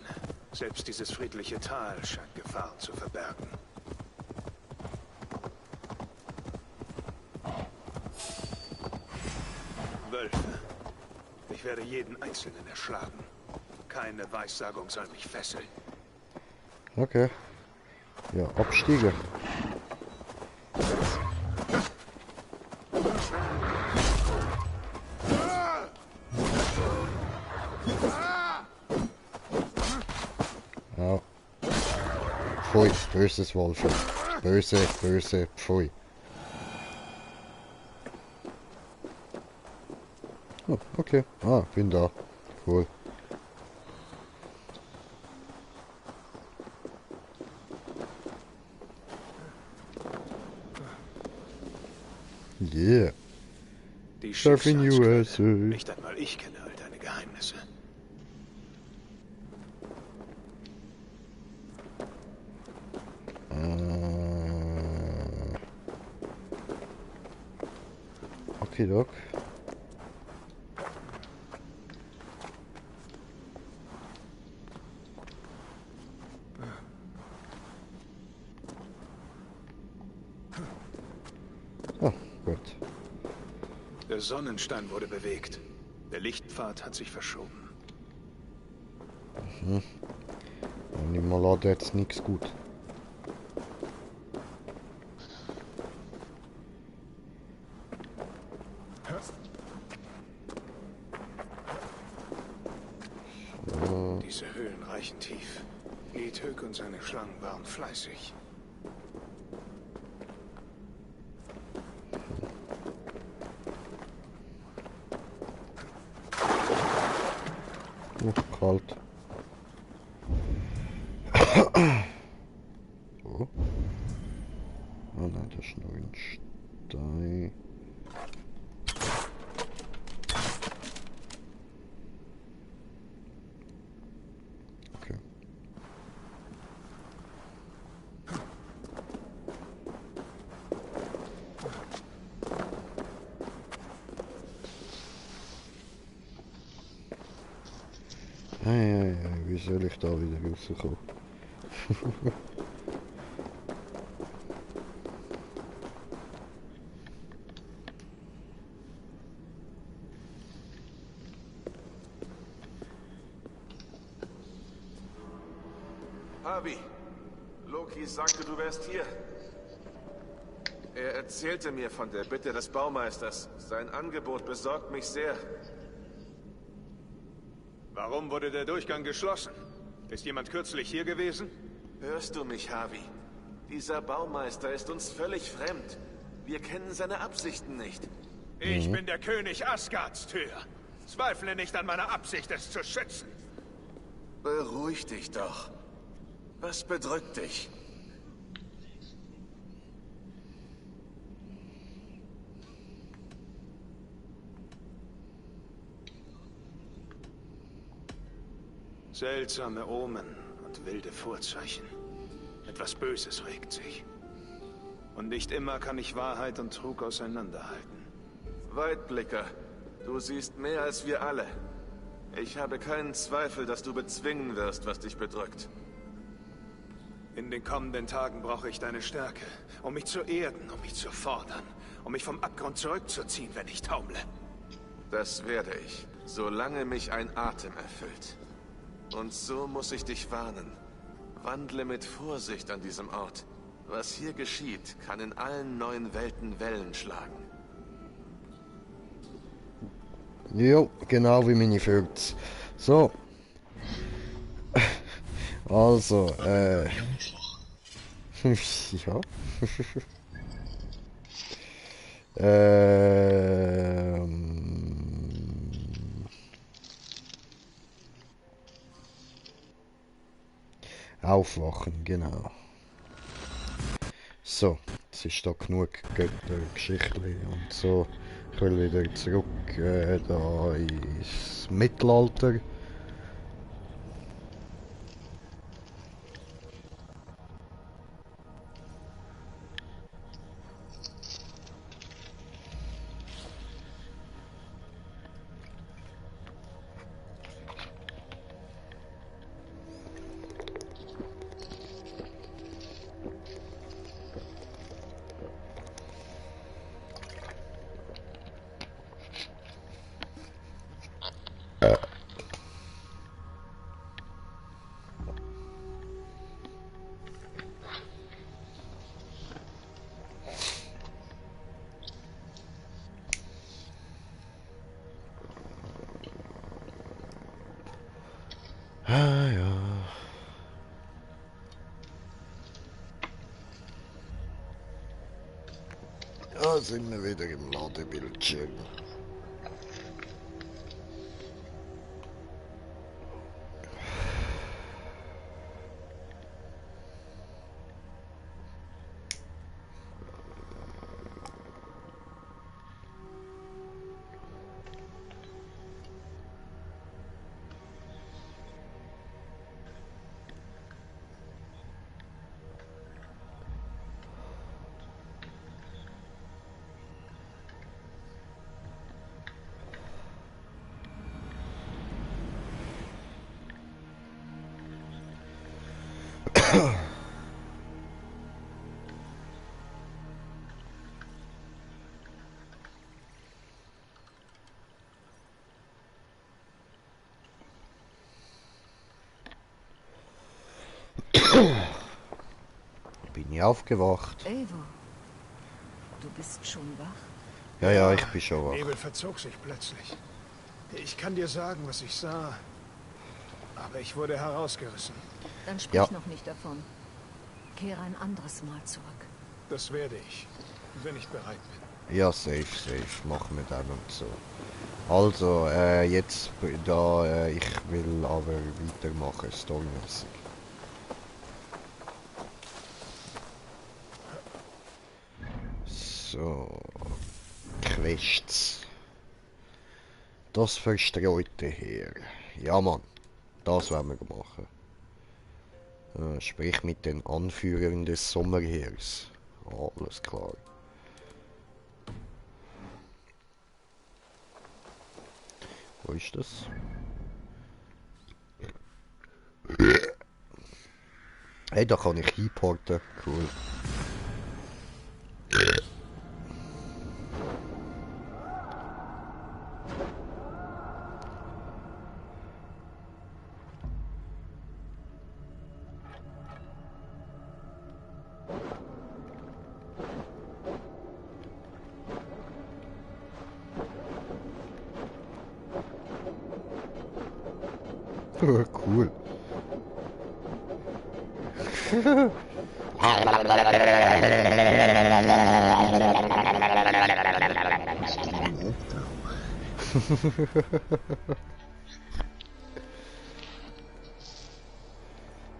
Selbst dieses friedliche Tal scheint Gefahren zu verbergen. Wölfe. Ich werde jeden Einzelnen erschlagen. Keine Weissagung soll mich fesseln. Okay. Ja, abstiegen. Ja. Pfui, böses Wolf. Böse, böse, pfui. Oh, okay. Ah, bin da. Cool. Yeah. Die Surfing USA. Nicht einmal ich kenne all deine Geheimnisse. Okay, Doc. Oh, gut. Der Sonnenstein wurde bewegt. Der Lichtpfad hat sich verschoben. Mhm. Und im Mal jetzt nichts gut. So. Diese Höhlen reichen tief. Nidhögg und seine Schlangen waren fleißig. Kalt. So. Oh nein, das ist nur ein Stein. Okay. Hey, wie soll ich da wieder rauskommen? Harvey, Loki sagte, du wärst hier. Er erzählte mir von der Bitte des Baumeisters. Sein Angebot besorgt mich sehr. Warum wurde der Durchgang geschlossen? Ist jemand kürzlich hier gewesen? Hörst du mich, Harvey? Dieser Baumeister ist uns völlig fremd. Wir kennen seine Absichten nicht. Ich bin der König Asgards Tür. Zweifle nicht an meiner Absicht, es zu schützen. Beruhig dich doch. Was bedrückt dich? Seltsame Omen und wilde Vorzeichen. Etwas Böses regt sich. Und nicht immer kann ich Wahrheit und Trug auseinanderhalten. Weitblicker, du siehst mehr als wir alle. Ich habe keinen Zweifel, dass du bezwingen wirst, was dich bedrückt. In den kommenden Tagen brauche ich deine Stärke, um mich zu erden, um mich zu fordern, um mich vom Abgrund zurückzuziehen, wenn ich taumle. Das werde ich, solange mich ein Atem erfüllt. Und so muss ich dich warnen. Wandle mit Vorsicht an diesem Ort. Was hier geschieht, kann in allen neuen Welten Wellen schlagen. Jo, genau wie meine Vögel. So. Also, ja. Aufwachen, genau. So, jetzt ist da genug Göttergeschichte und so. Ich will wieder zurück da ins Mittelalter. Ah ja. Da sind wir wieder im Ladebildschirm. Bin ich aufgewacht? Eivor, du bist schon wach? Ja, ja, ich bin schon Der wach. Nebel verzog sich plötzlich. Ich kann dir sagen, was ich sah. Aber ich wurde herausgerissen. Dann sprich Ja. noch nicht davon. Kehre ein anderes Mal zurück. Das werde ich, wenn ich bereit bin. Ja, safe, machen wir dann und so. Also, jetzt da, ich will aber weitermachen, storymäßig. So, Quests. Das verstreute Heer. Ja, Mann, das werden wir machen. Sprich mit den Anführern des Sommerheers. Alles klar. Wo ist das? Hey, da kann ich importen. Cool. Cool.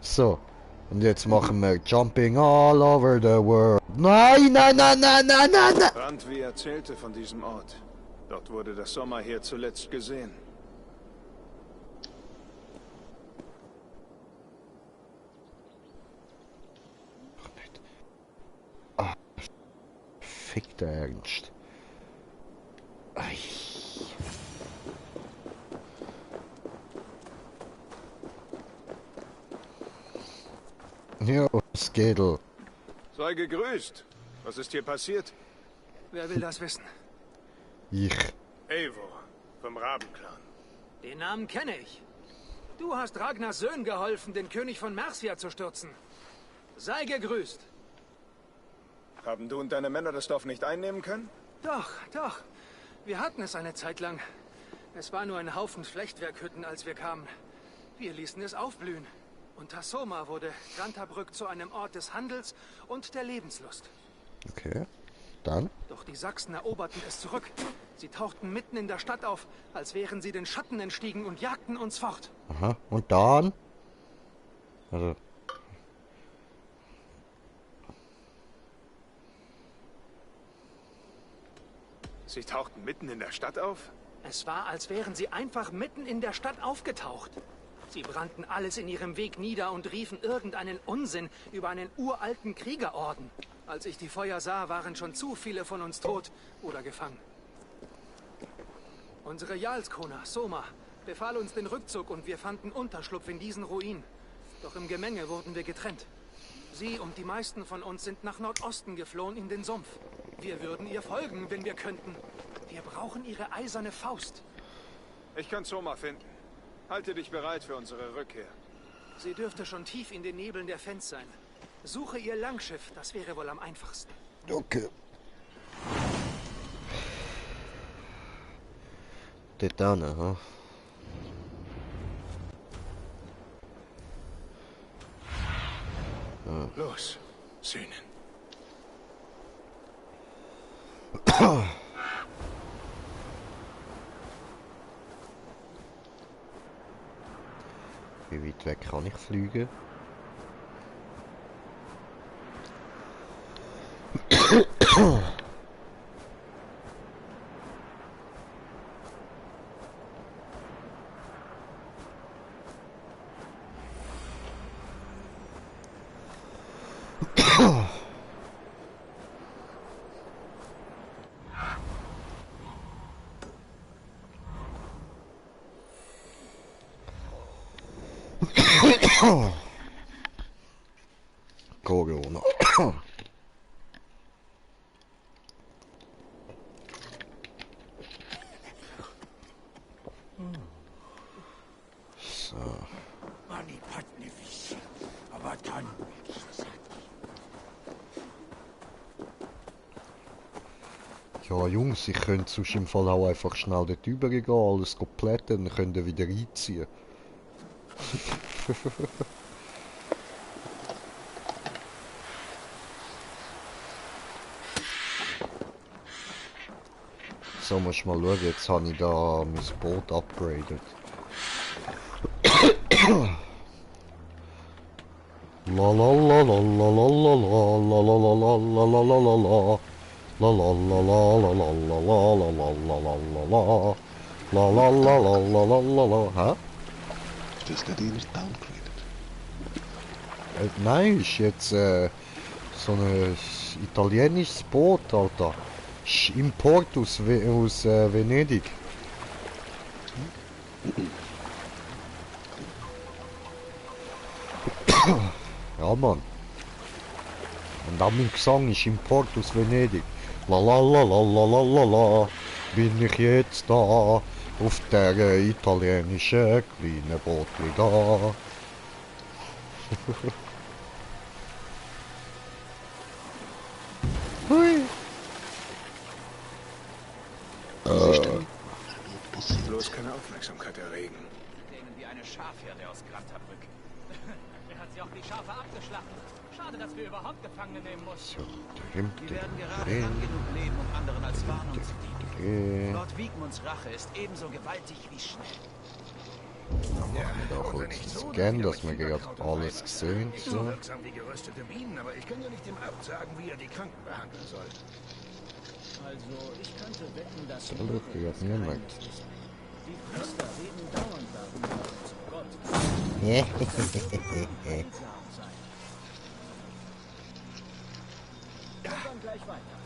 So, und jetzt machen wir Jumping all over the world. Nein, nein, nein, nein, nein, nein, nein. Randvi erzählte von diesem Ort. Dort wurde das Sommerheer zuletzt gesehen. Fick der Ernst. Ei. Ja, Skedel. Sei gegrüßt. Was ist hier passiert? Wer will das wissen? Ich. Eivor, vom Rabenclan. Den Namen kenne ich. Du hast Ragnars Söhnen geholfen, den König von Mercia zu stürzen. Sei gegrüßt. Haben du und deine Männer das Dorf nicht einnehmen können? Doch, doch. Wir hatten es eine Zeit lang. Es war nur ein Haufen Flechtwerkhütten, als wir kamen. Wir ließen es aufblühen. Und Tassoma wurde Grantabrück zu einem Ort des Handels und der Lebenslust. Okay, dann? Doch die Sachsen eroberten es zurück. Sie tauchten mitten in der Stadt auf, als wären sie den Schatten entstiegen und jagten uns fort. Aha, und dann? Also... Sie tauchten mitten in der Stadt auf? Es war, als wären sie einfach mitten in der Stadt aufgetaucht. Sie brannten alles in ihrem Weg nieder und riefen irgendeinen Unsinn über einen uralten Kriegerorden. Als ich die Feuer sah, waren schon zu viele von uns tot oder gefangen. Unsere Jarlskona, Soma, befahl uns den Rückzug und wir fanden Unterschlupf in diesen Ruinen. Doch im Gemenge wurden wir getrennt. Sie und die meisten von uns sind nach Nordosten geflohen in den Sumpf. Wir würden ihr folgen, wenn wir könnten. Wir brauchen ihre eiserne Faust. Ich kann Soma finden. Halte dich bereit für unsere Rückkehr. Sie dürfte schon tief in den Nebeln der Fens sein. Suche ihr Langschiff, das wäre wohl am einfachsten. Okay. Dort da, ha? Ja. Los, Sühnen. Wie weit weg kann ich fliegen? Corona. So. Ja, Jungs, ich könnte sonst im Fall auch einfach schnell dort rübergehen, alles plätten und dann könnt ihr wieder reinziehen. So, muss mal schauen, jetzt habe ich da mein Boot upgraded. La la la la la la la la la la la la la la la la. La la la la la la la la la la la la la. La la la la la la la la. Hä? Ist das nicht eher downgraded? Nein, ist jetzt so ein italienisches Boot, Alter. Import aus Venedig. Ja, Mann. Und auch mein Gesang ist Import aus Venedig. La la la la la la la la. Bin ich jetzt da auf der italienischen kleinen Bootli da. Hui. Was ist denn passiert? Bloß keine Aufmerksamkeit erregen. Nehmen wie eine Schafherde aus Grantabrück. Er hat sie auch die Schafe abgeschlachtet. Schade, dass wir überhaupt Gefangene nehmen mussten. Die werden gerade lang genug leben, um anderen als Warnung zu dienen. Lord Wiegmunds Rache ist ebenso gewaltig wie schnell. Ja, da kurz scannen, dass wir gerade alles gesehen So haben. wirksam wie geröstete Bienen, aber ich kann ja nicht dem Abt sagen, wie er die Kranken behandeln soll. Also, ich könnte wetten, dass So, look, ich hab niemand. die Priester reden dauernd darüber, zu Gott. Dann gleich weiter.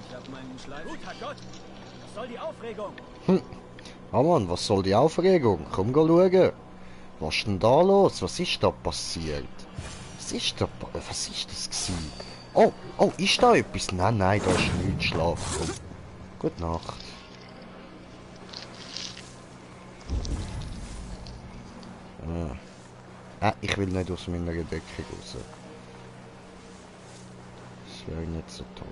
Ich hab meinen Schleif. Guter Gott! Was soll die Aufregung? Ah Mann, was soll die Aufregung? Komm, geh schauen. Was ist denn da los? Was ist da passiert? Was ist das gewesen? Oh, oh, ist da etwas? Nein, nein, da ist nichts. Schlaf. Komm. Gute Nacht. Ich will nicht aus meiner Deckung raus. Das wäre nicht so toll.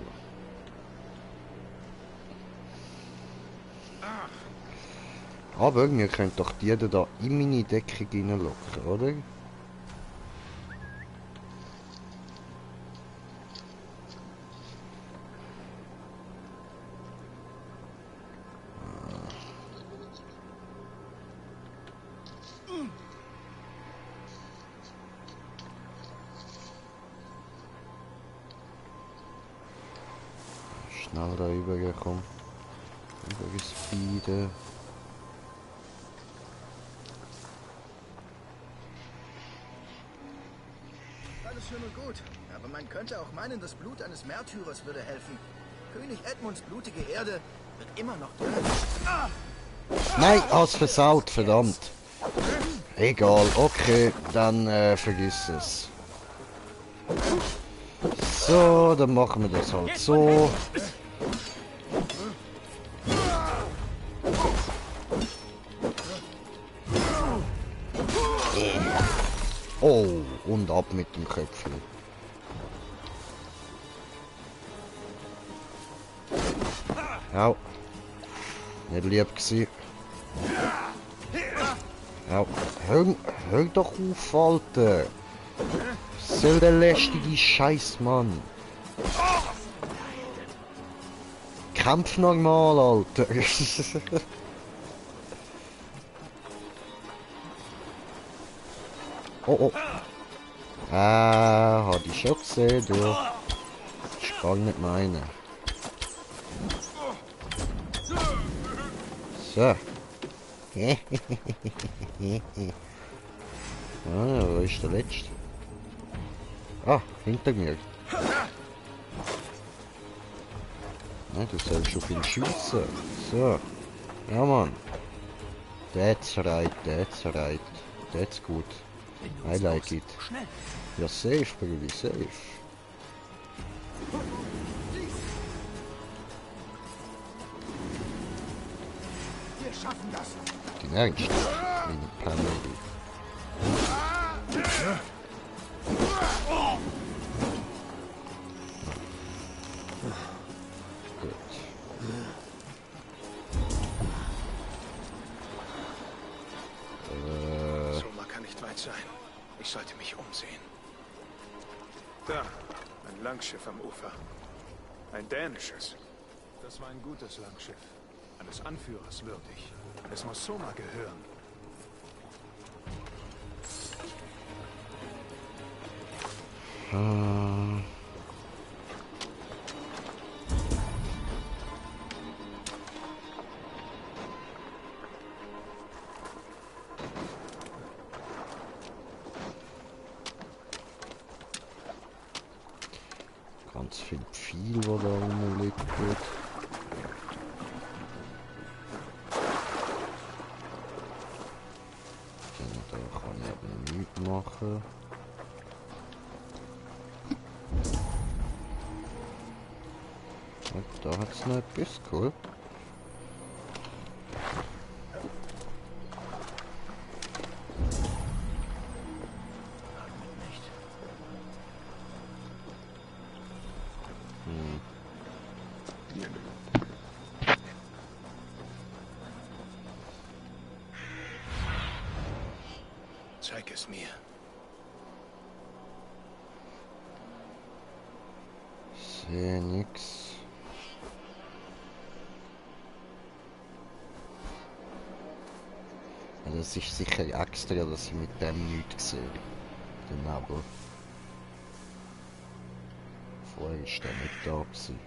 Aber wir können doch die da in meine Deckung reinlocken, oder? Schnell da rübergekommen. Übergespeeden. Alles schön und gut, aber man könnte auch meinen, das Blut eines Märtyrers würde helfen. König Edmunds blutige Erde wird immer noch drin. Nein, hast versaut, verdammt. Egal, okay, dann vergiss es. So, dann machen wir das halt so. Oh, und ab mit dem Köpfchen. Ja. Nicht lieb gewesen. Ja. Hör doch auf, Alter. Was soll der lästige Scheiß, Mann? Kämpf normal, Alter. Oh, oh. Ah, hab ich schon gesehen, du. Ich kann nicht meinen. So. Ah, wo ist der Letzte? Ah, hinter mir. Nein, du sollst auf ihn schiessen. So. Ja, Mann. That's right, that's right. That's good. I like it. Ja, safe, baby, safe. Wir schaffen das. Die Ernst? Meine Panel. Soma kann nicht weit sein. Ich sollte mich umsehen. Da, ein Langschiff am Ufer. Ein dänisches. Das war ein gutes Langschiff. Eines Anführers würdig. Es muss Soma gehören. Ganz viel Pfeil, wo da rumliegt. Da kann ich aber nichts machen. Und da hat es noch etwas, cool. Zeig es mir. Sehe nix. Ja, das ist sicher extra, dass ich mit dem nichts sehe. Den Nebel. Vorher ist der nicht da gewesen.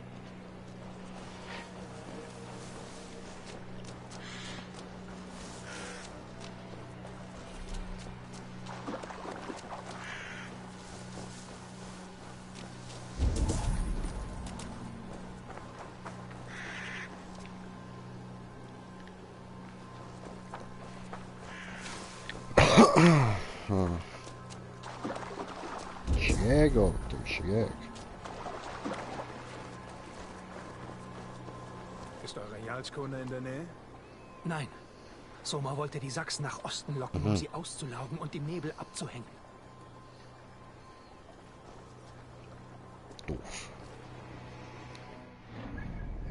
Schräg, Alter, schräg. Ist eure Jarlskunde in der Nähe? Nein. Soma wollte die Sachsen nach Osten locken, um sie auszulaugen und im Nebel abzuhängen. Doof.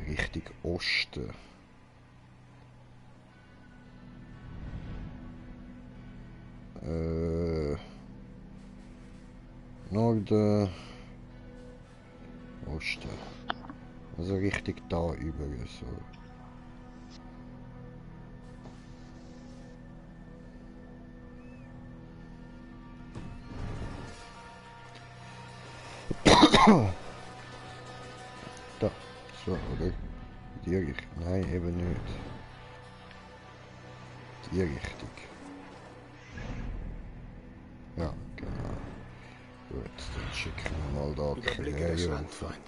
Richtig Osten. Norden, Osten. Also richtig da über so. Da, so, oder? Die Richtung. Nein, eben nicht. Die Richtung. Ja, genau. Gut, dann schicken wir mal da Überblicke das Land, auf. Freundin.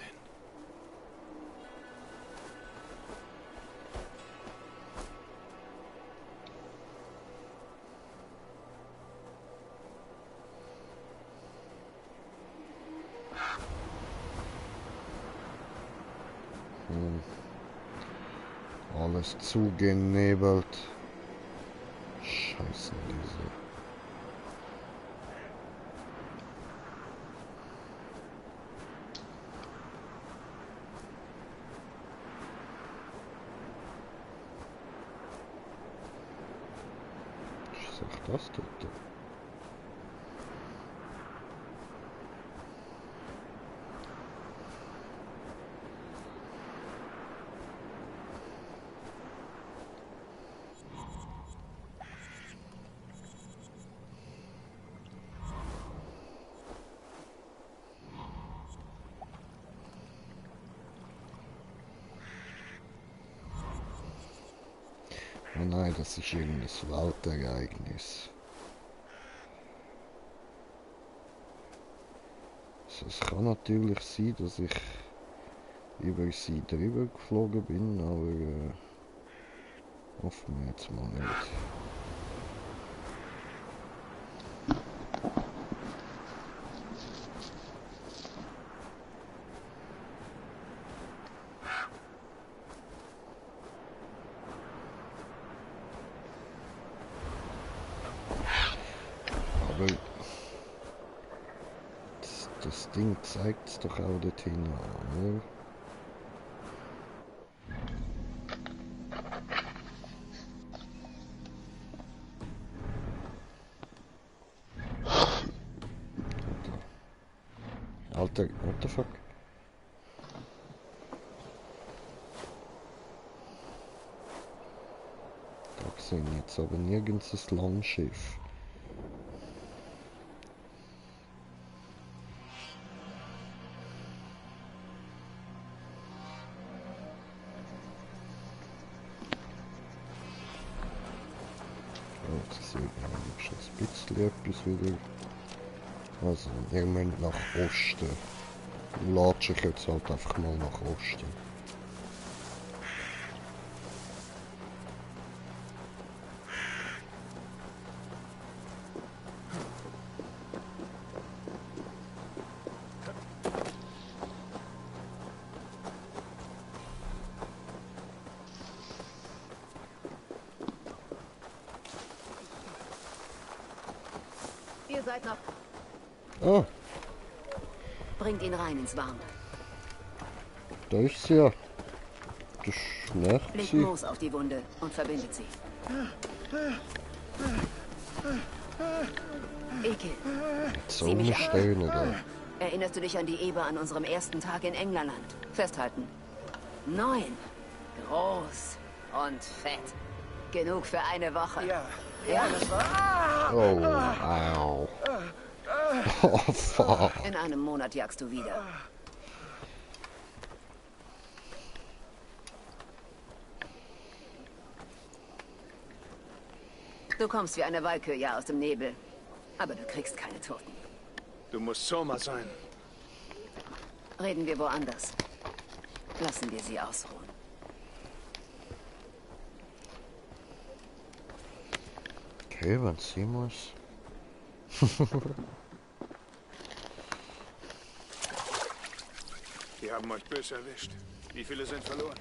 Alles zugenebelt. Scheiße, diese. Was sagt das dort? Oh nein, das ist irgendein Weltereignis. Also es kann natürlich sein, dass ich über sie drüber geflogen bin, aber hoffen wir jetzt mal nicht. Aber das Ding zeigt es doch auch dorthin an, oder? Alter, what the fuck? Da sehen jetzt aber nirgends ein Langschiff. Oh, das sieht man schon ein bisschen etwas wieder. Also, ihr müsst nach Osten. Latsche ich jetzt halt einfach mal nach Osten. Ihr seid noch... Ah, Bringt ihn rein ins Warme. da ist sie ja. Das schmeckt Legt sie. Moos auf die Wunde und verbindet sie. Ekel. So Sieh mich an. stöhnen da. Erinnerst du dich an die Eber an unserem ersten Tag in England? Festhalten. 9. Groß und fett. Genug für eine Woche. Ja, das war... Oh, au. Oh, fuck. In einem Monat jagst du wieder. Du kommst wie eine Walküre aus dem Nebel. Aber du kriegst keine Toten. Du musst Soma sein. Reden wir woanders. Lassen wir sie ausruhen. Okay, wann sie muss. Die haben euch böse erwischt. Wie viele sind verloren?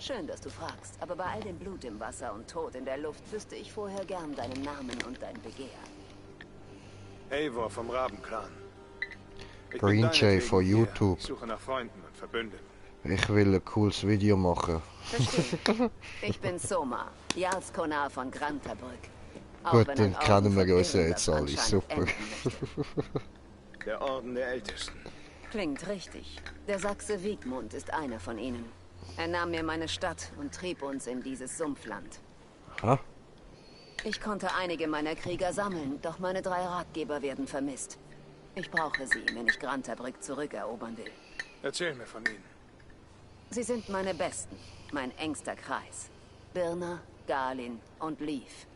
Schön, dass du fragst. Aber bei all dem Blut im Wasser und Tod in der Luft wüsste ich vorher gern deinen Namen und dein Begehr. Eivor vom Rabenclan. Ich Green bin Jay deinetwegen for hier. YouTube. Ich suche nach Freunden und Verbündeten. Ich will ein cooles Video machen. Verstehe. Ich bin Soma, Jarlskonar von Grantabrück. Auch Gut, wenn dann ein kennen wir Augen uns ja von jetzt alle. anscheinend Super. enden möchte. Der Orden der Ältesten. Klingt richtig. Der Sachse Wiegmund ist einer von ihnen. Er nahm mir meine Stadt und trieb uns in dieses Sumpfland. Aha. Ich konnte einige meiner Krieger sammeln, doch meine 3 Ratgeber werden vermisst. Ich brauche sie, wenn ich Grantabrück zurückerobern will. Erzähl mir von ihnen. Sie sind meine Besten, mein engster Kreis. Birna, Galin und Leaf.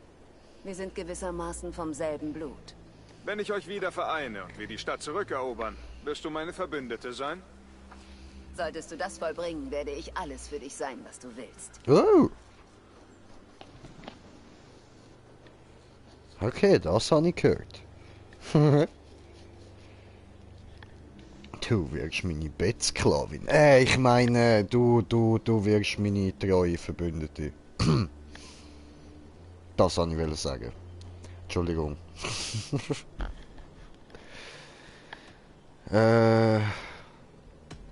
Wir sind gewissermaßen vom selben Blut. Wenn ich euch wieder vereine und wir die Stadt zurückerobern, wirst du meine Verbündete sein? Solltest du das vollbringen, werde ich alles für dich sein, was du willst. Oh. Okay, das habe ich gehört. Du wirst meine Bettsklavin. Ich meine, du wirst meine treue Verbündete. Das wollte ich sagen. Entschuldigung. Wer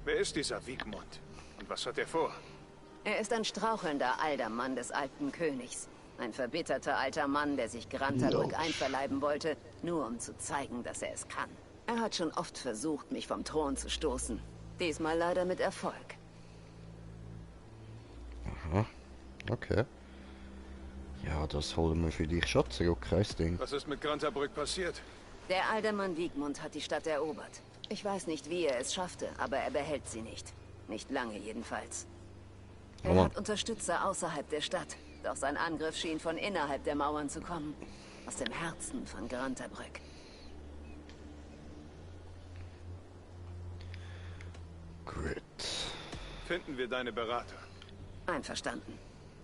ist dieser Wiegmund? Und was hat er vor? Er ist ein strauchelnder alter Mann des alten Königs. Ein verbitterter alter Mann, der sich Grantabrück einverleiben wollte, nur um zu zeigen, dass er es kann. Er hat schon oft versucht, mich vom Thron zu stoßen. Diesmal leider mit Erfolg. Aha, okay. Ja, das holen wir für dich schon zurück, kein Ding. Was ist mit Grantabrück passiert? Der Aldermann Wiegmund hat die Stadt erobert. Ich weiß nicht, wie er es schaffte, aber er behält sie nicht. Nicht lange jedenfalls. Er hat Unterstützer außerhalb der Stadt, doch sein Angriff schien von innerhalb der Mauern zu kommen. Aus dem Herzen von Grantabrück. Gut. Finden wir deine Berater. Einverstanden.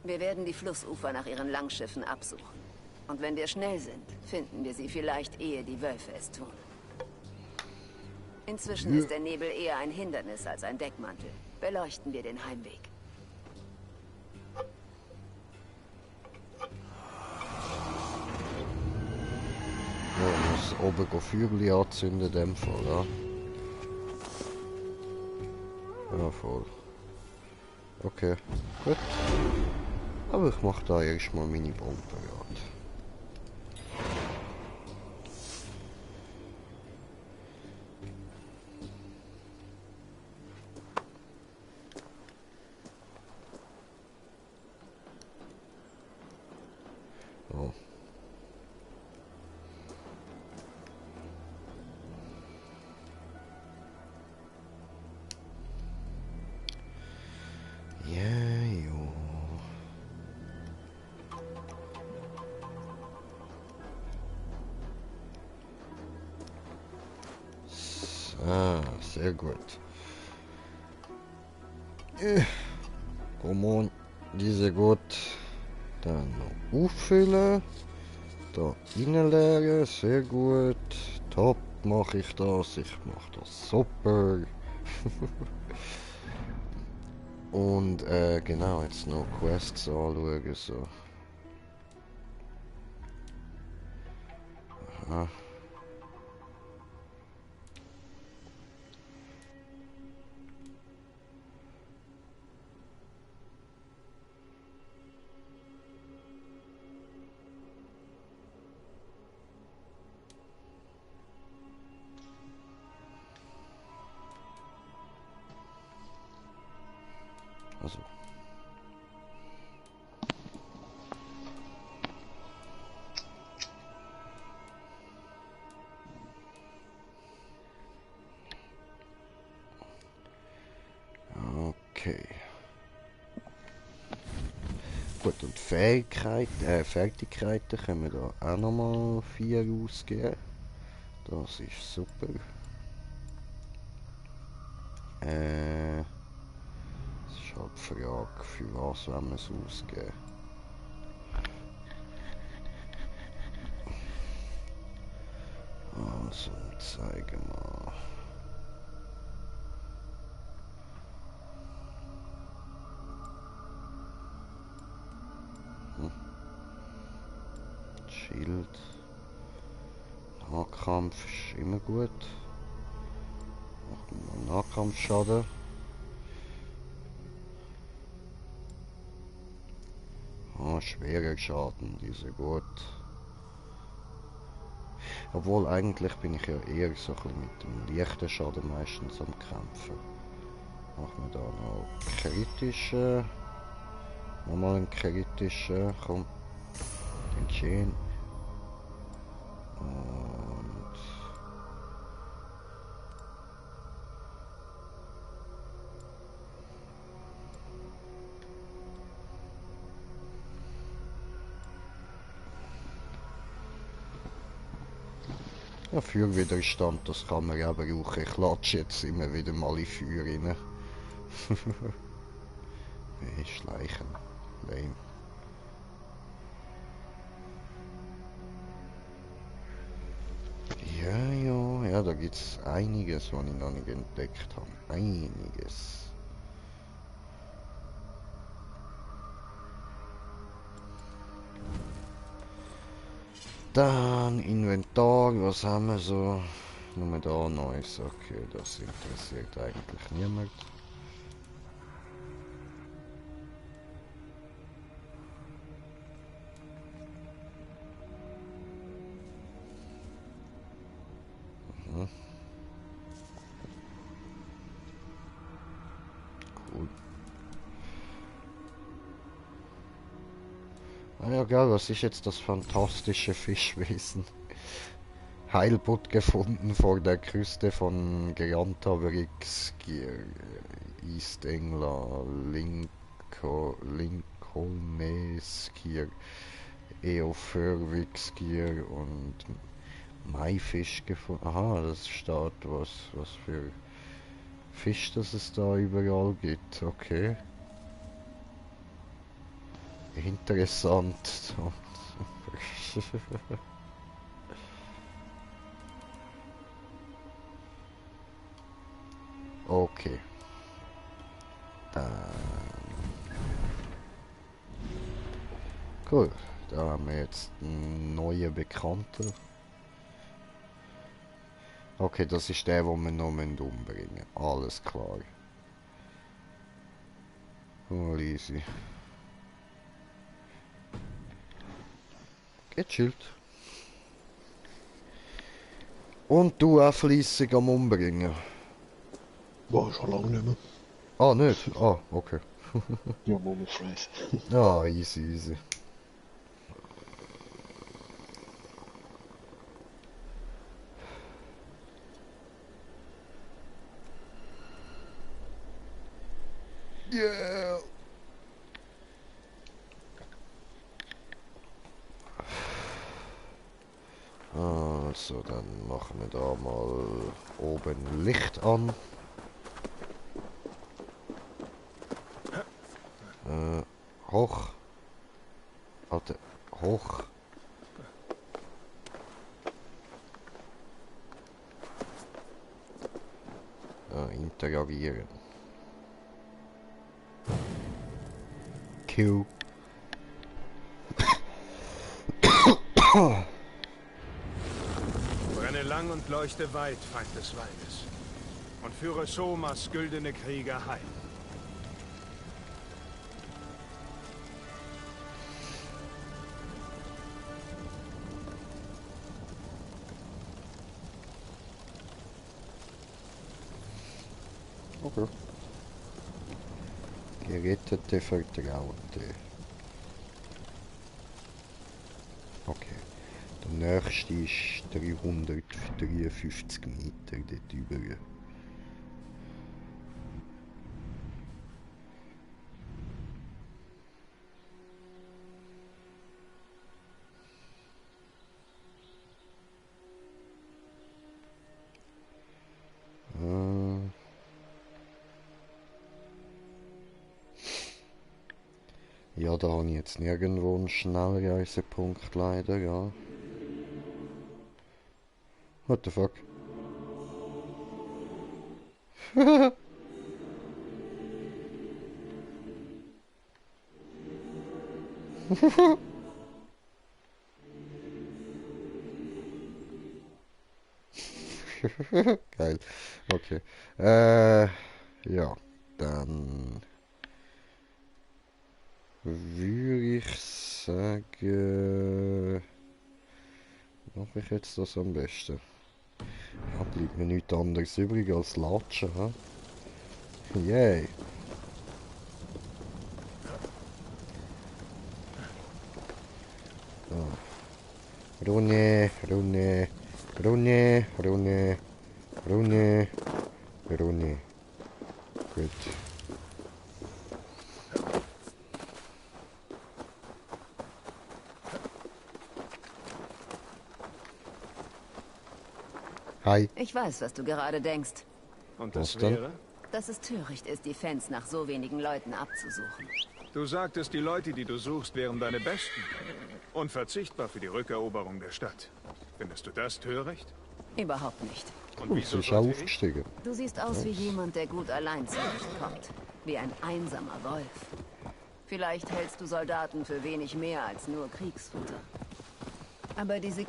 Wir werden die Flussufer nach ihren Langschiffen absuchen. Und wenn wir schnell sind, finden wir sie vielleicht, ehe die Wölfe es tun. Inzwischen ist der Nebel eher ein Hindernis als ein Deckmantel. Beleuchten wir den Heimweg. Ja, ich muss oben Feuerli anzünden in dem Fall, ja. Ja, voll. Okay, gut. Aber ich mache da erstmal meine Bombe parat. So. Sehr gut. Come on, diese gut. Dann noch auffüllen. Da reinleeren, sehr gut. Top mache ich das. Ich mache das super. Und genau, jetzt noch Quests anschauen. So. Aha. Also. Okay. Gut, und Fertigkeiten können wir da auch nochmal 4 ausgeben. Das ist super. Das ist halt die Frage, für was wollen wir es ausgeben. Also, zeigen wir. Schild. Nahkampf ist immer gut. Machen wir Nahkampfschaden. Schwerer Schaden, diese gut. Obwohl, eigentlich bin ich ja eher so ein bisschen mit dem leichten Schaden meistens am Kämpfen. Machen wir da noch kritische. Nochmal einen kritischen. Komm. Den Chain. Und... ja, Feuerwiderstand, das kann man ja brauchen. Ich latsche jetzt immer wieder mal in Feuer rein. Nee, schleichen. Lame. Ja, da gibt's einiges, was ich noch nicht entdeckt habe. Einiges. Dann Inventar, was haben wir so? Nur da Neues, okay, das interessiert eigentlich niemand. Mhm. Cool. Ah ja, geil, was ist jetzt das fantastische Fischwesen? Heilbutt gefunden vor der Küste von Grantavrixgir, East Engla, Lincolneskir, Eofervixgir und Maifisch gefunden. Aha, das steht was für Fisch, das es da überall gibt. Okay. Interessant. Okay. Cool. Da haben wir jetzt einen neuen Bekannten. Okay, das ist der, den wir noch umbringen müssen. Alles klar. Oh, easy. Gechillt. Und du auch fleissig am Umbringen? War schon lange nicht mehr. Ah, nicht? Ah, okay. Ja, Moment, Fries. Ah, easy. Yeah. Also, dann machen wir da mal oben Licht an. Hoch. Warte, hoch. Interagieren. Q. Brenne lang und leuchte weit, Feind des Waldes. Und führe Somas güldene Krieger heim. Okay. Gerettete, Vertraute. Okay. Der nächste ist 353 Meter dort über. Ja, da habe ich jetzt nirgendwo einen Schnellreisepunkt leider, ja. What the fuck? Geil. Okay. Ja, dann würde ich sagen, noch mache ich jetzt das am besten? Ja, bleibt mir nichts anderes übrig als latschen, hä? Yay! So. Runde, Runde, Runde, Runde, Runde, Runde. Gut. Hi. Ich weiß, was du gerade denkst. Und das Was denn? wäre? Dass es töricht ist, die Fans nach so wenigen Leuten abzusuchen. Du sagtest, die Leute, die du suchst, wären deine Besten. Unverzichtbar für die Rückeroberung der Stadt. Findest du das töricht? Überhaupt nicht. Und Sie wieso ist sollte ich? aufgestiegen. Du siehst aus wie jemand, der gut allein zurechtkommt. Wie ein einsamer Wolf. Vielleicht hältst du Soldaten für wenig mehr als nur Kriegsfutter. Aber diese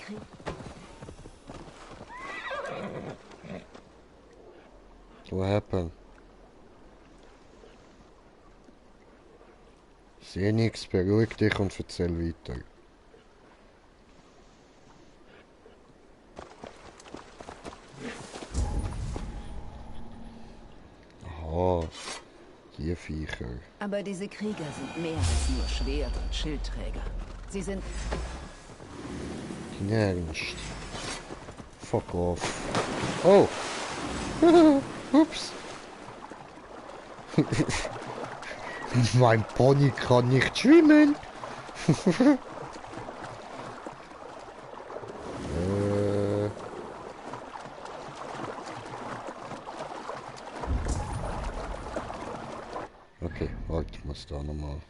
What happened? Ich sehe nichts, beruhig dich und erzähl weiter. Aha, die Viecher. Aber diese Krieger sind mehr als nur Schwert- und Schildträger. Sie sind... In Ernst. Fuck off. Oh! Ups. Mein Pony kann nicht schwimmen. Okay, warte, ich muss da nochmal.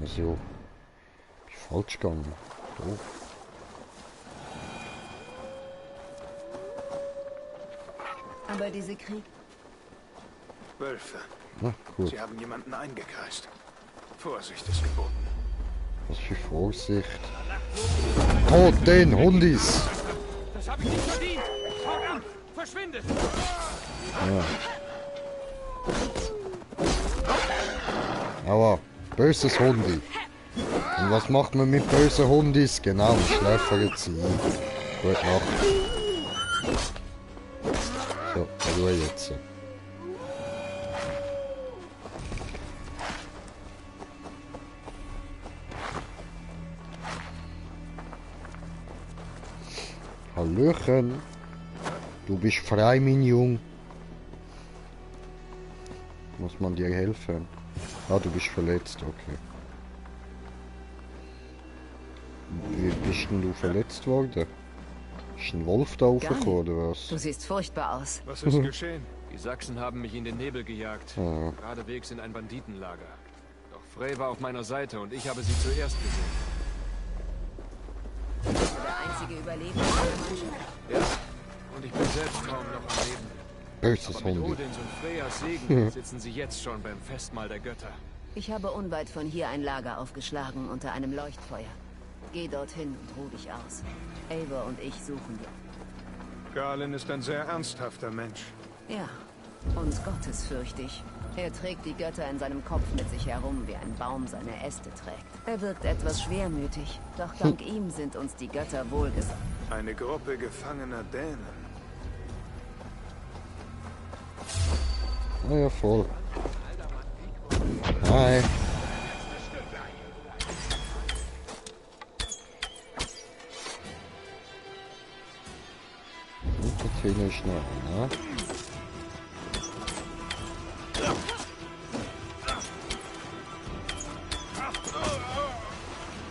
Also, ich falsch gegangen. Oh. Aber diese Krieg... Wölfe. Na, gut. Sie haben jemanden eingekreist. Vorsicht ist geboten. Was für Vorsicht. Oh, den Hundis! Das habe ich nicht verdient! Haut ab! Verschwindet! Ja. Aua, böses Hundi. Und was macht man mit bösen Hundis? Genau, schläfern sie ein. Gute Nacht. So, Ruhe jetzt. Hallöchen. Du bist frei, mein Jung. Muss man dir helfen? Ah, du bist verletzt, okay. Wie bist denn du verletzt worden? Ist ein Wolf da aufgekommen, oder was? Du siehst furchtbar aus. Was ist geschehen? Die Sachsen haben mich in den Nebel gejagt. Ah. Geradewegs in ein Banditenlager. Doch Frey war auf meiner Seite und ich habe sie zuerst gesehen. Der einzige Überlebende der Mannschaft. Ja, und ich bin selbst kaum noch am Leben. Böses Aber mit Hundi. Odins und Freyas Segen sitzen sie jetzt schon beim Festmahl der Götter. Ich habe unweit von hier ein Lager aufgeschlagen unter einem Leuchtfeuer. Geh dorthin und ruh dich aus. Eivor und ich suchen dich. Galen ist ein sehr ernsthafter Mensch. Ja, und gottesfürchtig. Er trägt die Götter in seinem Kopf mit sich herum, wie ein Baum seine Äste trägt. Er wirkt etwas schwermütig, doch dank ihm sind uns die Götter wohlgesonnen. Eine Gruppe gefangener Dänen. Ah ja, voll. Hi. Und der Trainer ist noch, ne?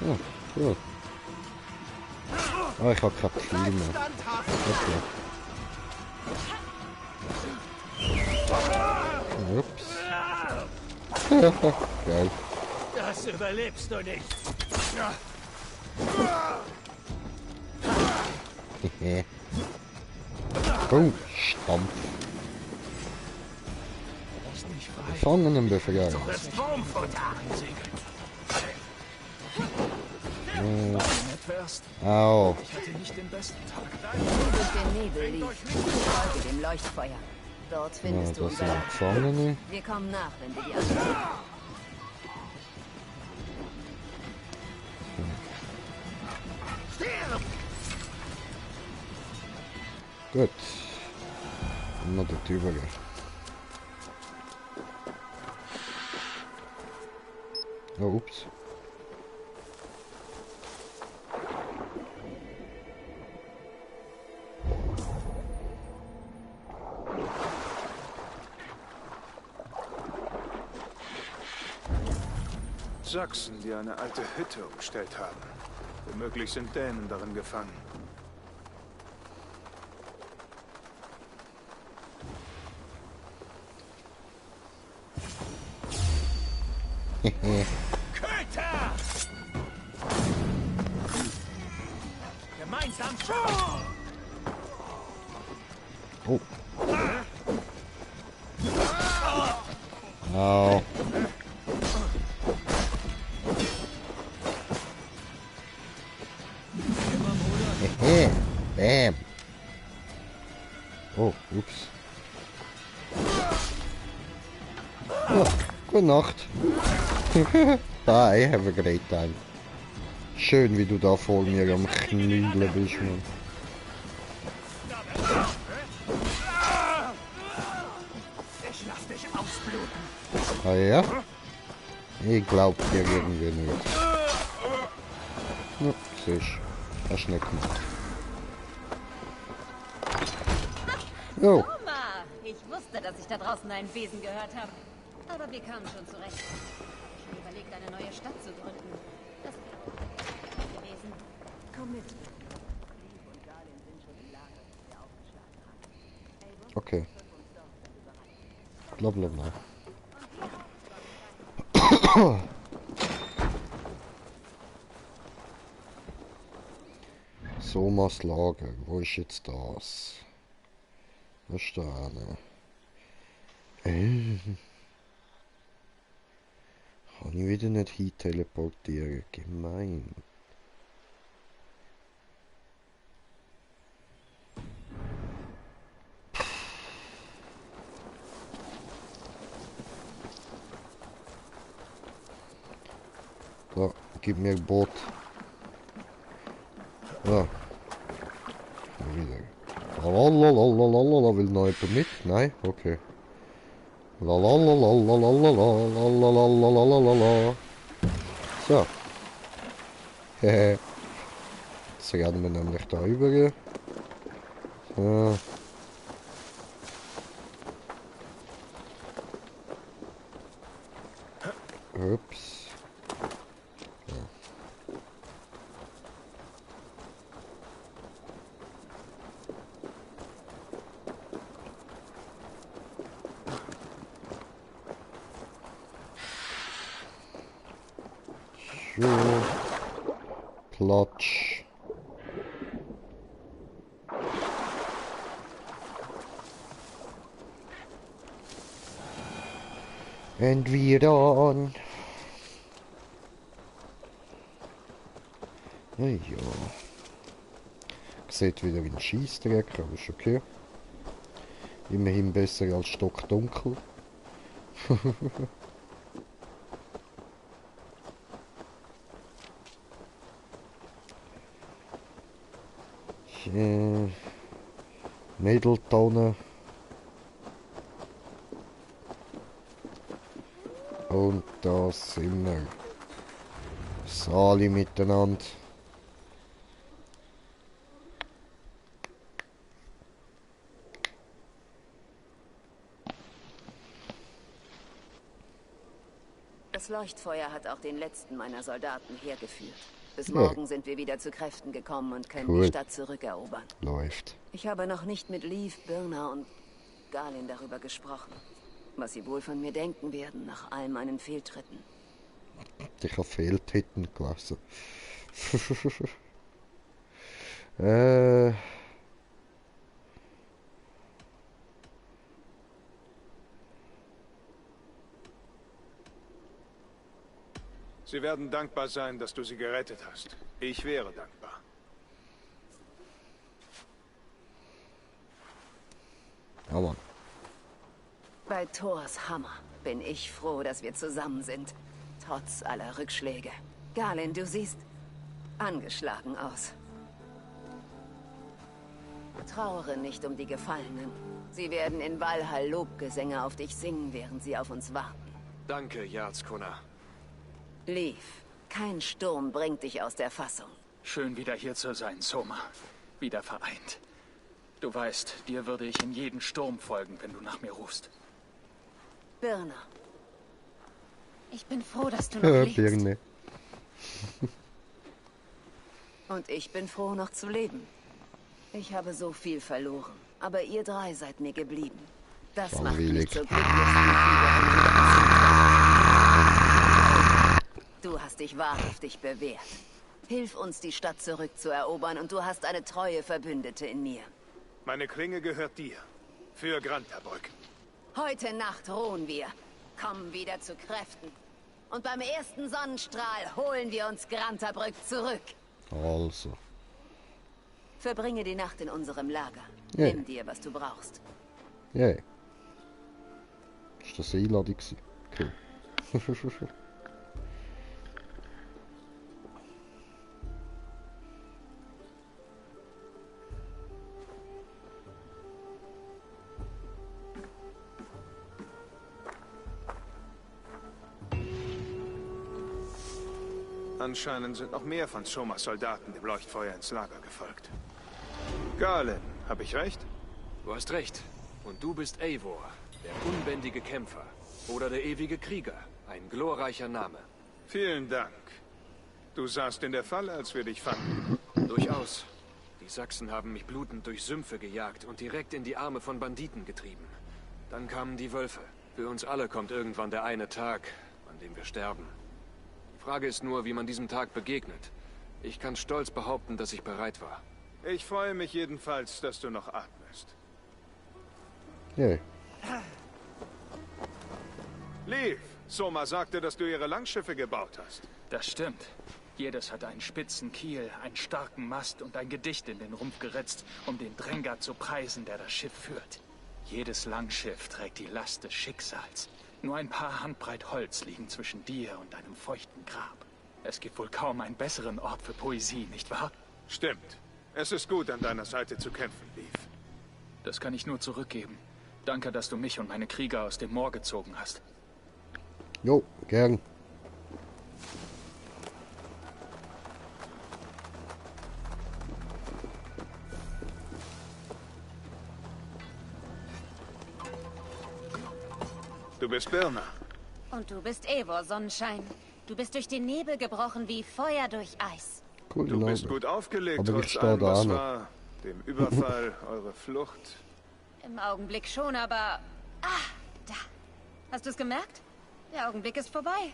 Ja, gut. Ah, ich hab kein Pfeil mehr. Okay. Ups. Geil. Das überlebst du nicht. Oh, Stampf. Gefangenenbefreiung. Das Baumfutter. Au. Ich hatte nicht den besten Tag. Durch den Nebel lief. Folge dem Leuchtfeuer. Dort Ja, findest du das unser sind Lager. Gefangene. Wir kommen nach, wenn wir die anderen... Gut. Dann noch dort rüber gehen. Oh, ups. Sachsen, die eine alte Hütte umstellt haben. Womöglich sind Dänen darin gefangen. Köter! Gemeinsam! Oh. Au. Bam. Oh, ups. Oh, gute Nacht. Bye, have a great time. Schön, wie du da vor mir am Knüdeln bist, Mann. Ich lass dich ausbluten. Ah ja? Ich glaub dir irgendwie nicht. Ja, siehst. Hast du nicht gemacht. Oh. Oma, ich wusste, dass ich da draußen einen Besen gehört habe. Aber wir kamen schon zurecht. Ich habe überlegt, eine neue Stadt zu gründen. Das wäre auch gewesen. Komm mit. Okay. Blablabla. Somas Lager. Wo ist jetzt das? Was ist da eine? Kann ich wieder nicht hin teleportieren? Gemein. So, gib mir ein Boot. Ja. Wieder. Lalalala, will noch jemand mit? Nein? Okay. Lalalala. So. Hehe. Jetzt werden wir nämlich da rüber. So. Ups. Platsch. And we're on. Ja. Sieht wieder wie ein Scheissdreck, aber ist okay. Immerhin besser als stockdunkel. Mitteltonne. Und da sind wir. Alle miteinander. Das Leuchtfeuer hat auch den letzten meiner Soldaten hergeführt. Bis morgen sind wir wieder zu Kräften gekommen und können die Stadt zurückerobern. Läuft. Ich habe noch nicht mit Leaf, Birna und Galen darüber gesprochen. Was sie wohl von mir denken werden, nach all meinen Fehltritten. Ich habe Fehltritten gelassen. Sie werden dankbar sein, dass du sie gerettet hast. Ich wäre dankbar. Ja, Mann. Bei Thors Hammer bin ich froh, dass wir zusammen sind. Trotz aller Rückschläge. Galen, du siehst angeschlagen aus. Trauere nicht um die Gefallenen. Sie werden in Valhall Lobgesänge auf dich singen, während sie auf uns warten. Danke, Jarlskona. Leaf, kein Sturm bringt dich aus der Fassung. Schön wieder hier zu sein, Soma. Wieder vereint. Du weißt, dir würde ich in jeden Sturm folgen, wenn du nach mir rufst. Birna. Ich bin froh, dass du noch lebst. Birne. Und ich bin froh, noch zu leben. Ich habe so viel verloren, aber ihr drei seid mir geblieben. Das macht mich zur glücklichsten Kriegerin. Du hast dich wahrhaftig bewährt. Hilf uns, die Stadt zurückzuerobern, und du hast eine treue Verbündete in mir. Meine Klinge gehört dir. Für Grantabrück. Heute Nacht ruhen wir, kommen wieder zu Kräften. Und beim ersten Sonnenstrahl holen wir uns Grantabrück zurück. Also. Verbringe die Nacht in unserem Lager. Ja. Nimm dir, was du brauchst. Ja. Yeah. Ist das eine Einladung gewesen? Cool. Anscheinend sind noch mehr von Somas Soldaten dem Leuchtfeuer ins Lager gefolgt. Galen, habe ich recht? Du hast recht. Und du bist Eivor, der unbändige Kämpfer. Oder der ewige Krieger. Ein glorreicher Name. Vielen Dank. Du saßt in der Falle, als wir dich fanden. Durchaus. Die Sachsen haben mich blutend durch Sümpfe gejagt und direkt in die Arme von Banditen getrieben. Dann kamen die Wölfe. Für uns alle kommt irgendwann der eine Tag, an dem wir sterben. Die Frage ist nur, wie man diesem Tag begegnet. Ich kann stolz behaupten, dass ich bereit war. Ich freue mich jedenfalls, dass du noch atmest. Yeah. Leaf, Soma sagte, dass du ihre Langschiffe gebaut hast. Das stimmt. Jedes hat einen spitzen Kiel, einen starken Mast und ein Gedicht in den Rumpf geritzt, um den Dränger zu preisen, der das Schiff führt. Jedes Langschiff trägt die Last des Schicksals. Nur ein paar Handbreit Holz liegen zwischen dir und deinem feuchten Grab. Es gibt wohl kaum einen besseren Ort für Poesie, nicht wahr? Stimmt. Es ist gut, an deiner Seite zu kämpfen, Leaf. Das kann ich nur zurückgeben. Danke, dass du mich und meine Krieger aus dem Moor gezogen hast. Jo, gern. Du bist Birna. Und du bist Eivor, Sonnenschein. Du bist durch den Nebel gebrochen wie Feuer durch Eis. Cool, du bist gut aufgelegt, aber trotz allem, was war. Dem Überfall, eure Flucht. Im Augenblick schon, aber... Ah, da. Hast du es gemerkt? Der Augenblick ist vorbei.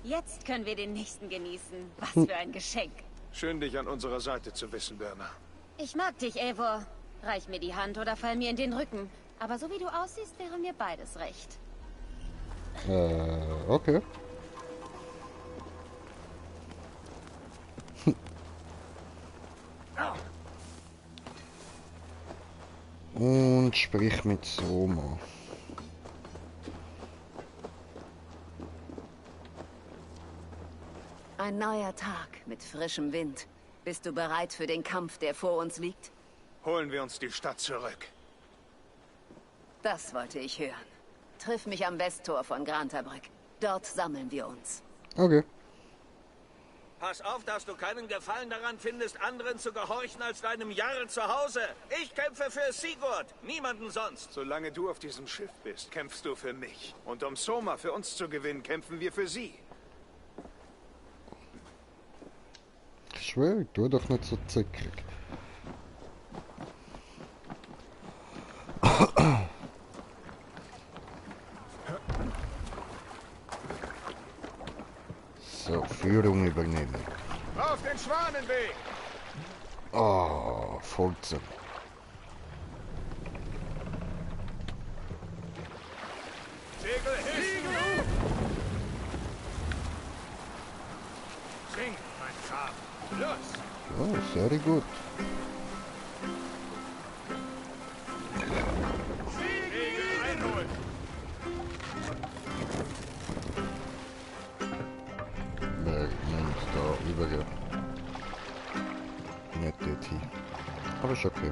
Jetzt können wir den nächsten genießen. Was für ein Geschenk. Schön, dich an unserer Seite zu wissen, Birna. Ich mag dich, Eivor. Reich mir die Hand oder fall mir in den Rücken. Aber so wie du aussiehst, wäre mir beides recht. Okay. Und sprich mit Soma. Ein neuer Tag mit frischem Wind. Bist du bereit für den Kampf, der vor uns liegt? Holen wir uns die Stadt zurück. Das wollte ich hören. Triff mich am Westtor von Grantabrück. Dort sammeln wir uns. Okay. Pass auf, dass du keinen Gefallen daran findest, anderen zu gehorchen als deinem Jarl zu Hause. Ich kämpfe für Sigurd, niemanden sonst. Solange du auf diesem Schiff bist, kämpfst du für mich. Und um Soma für uns zu gewinnen, kämpfen wir für sie. Ich schwöre, tu doch nicht so zickig. So, Führung übernehmen. Auf den Schwanenweg! Oh, Fulzen. Segel hin! Sing, mein Schaf! Los! Oh, sehr gut. Segel einholen! Nein, da übergehen. Nicht dort hin. Aber ist okay.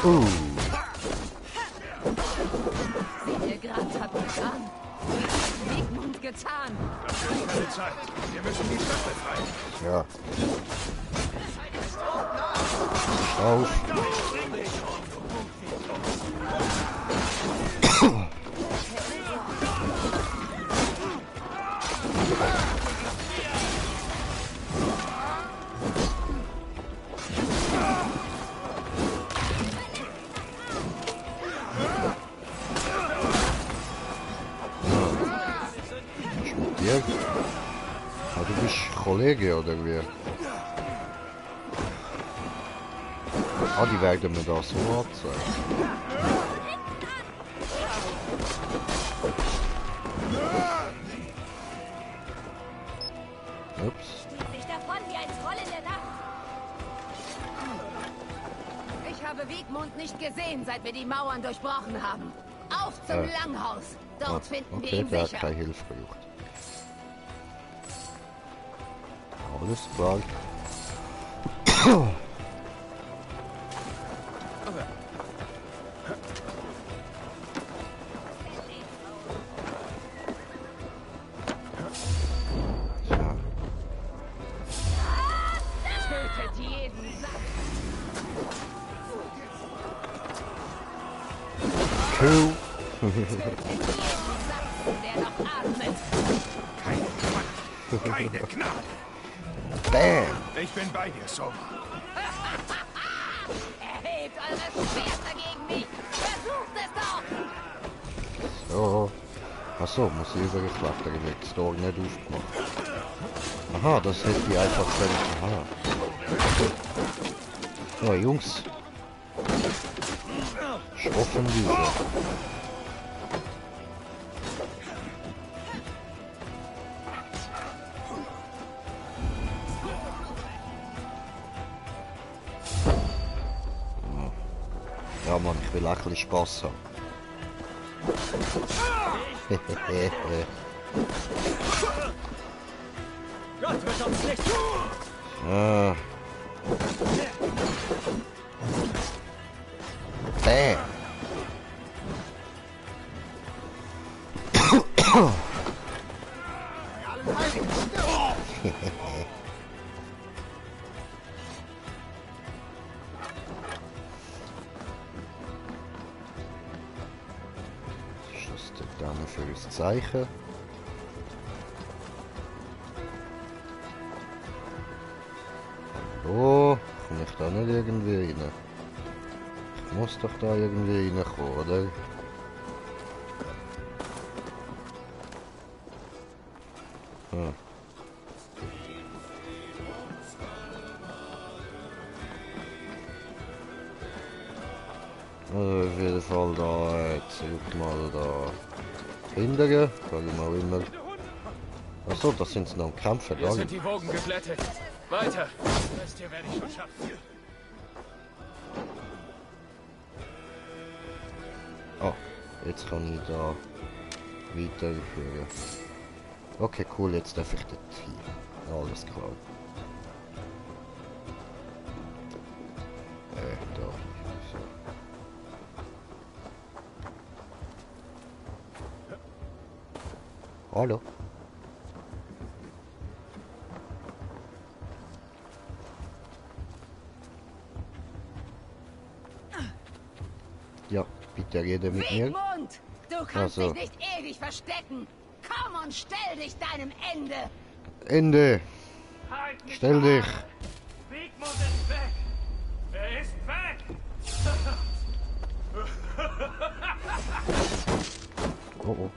Seht ihr gerade, habt getan. Wiegmund getan. Dafür ist keine Zeit. Wir müssen die Stadt befreien. Ja. Auf. Ah, du bist Kollege oder wie? Ah, die werden mir da so anzeigen. Ups. Sich davon wie ein Troll in der Nacht. Ich habe Wiegmund nicht gesehen, seit wir die Mauern durchbrochen haben. Auf zum Langhaus. Dort finden wir ihn der hat sicher. keine Hilfe gebraucht. Alles klar. Tötet jeden Sack. Cool. Der noch atmet. Keine Gnade. Bam. Ich bin bei dir, Soma. Erhebt eure Schwerter gegen mich. Versucht es doch. So. Achso, muss ich über Geflachter gelegt. Das Tor nicht aufgemacht. Aha, das hätte ich einfach können. Aha. Ja, Jungs. Schroffen diese. Ja, Mann, ich will auch ein bisschen Spaß haben. Gott wird uns nicht. Ah. Bam. Was ist das dann für ein Zeichen? Oh, komme ich da nicht irgendwie rein? Ich muss doch da irgendwie reinkommen, oder? Hm. Also auf jeden Fall da zurück mal da hinterher, sage mal immer. Achso, das sind noch am Kämpfen, Hier da. sind die Wogen geglättet. Weiter. Das hier werde ich schon schaffen. Oh, jetzt kann ich da weiterführen. Okay, cool, jetzt darf ich dort hin. Alles klar. Da. So. Hallo. Ja, bitte rede mit mir. Wiegmund, du kannst Also. dich nicht ewig verstecken. Komm und stell dich deinem Ende. Ende. Halt mich Stell dich. an. Wiegmund ist weg. Er ist weg. Oh oh.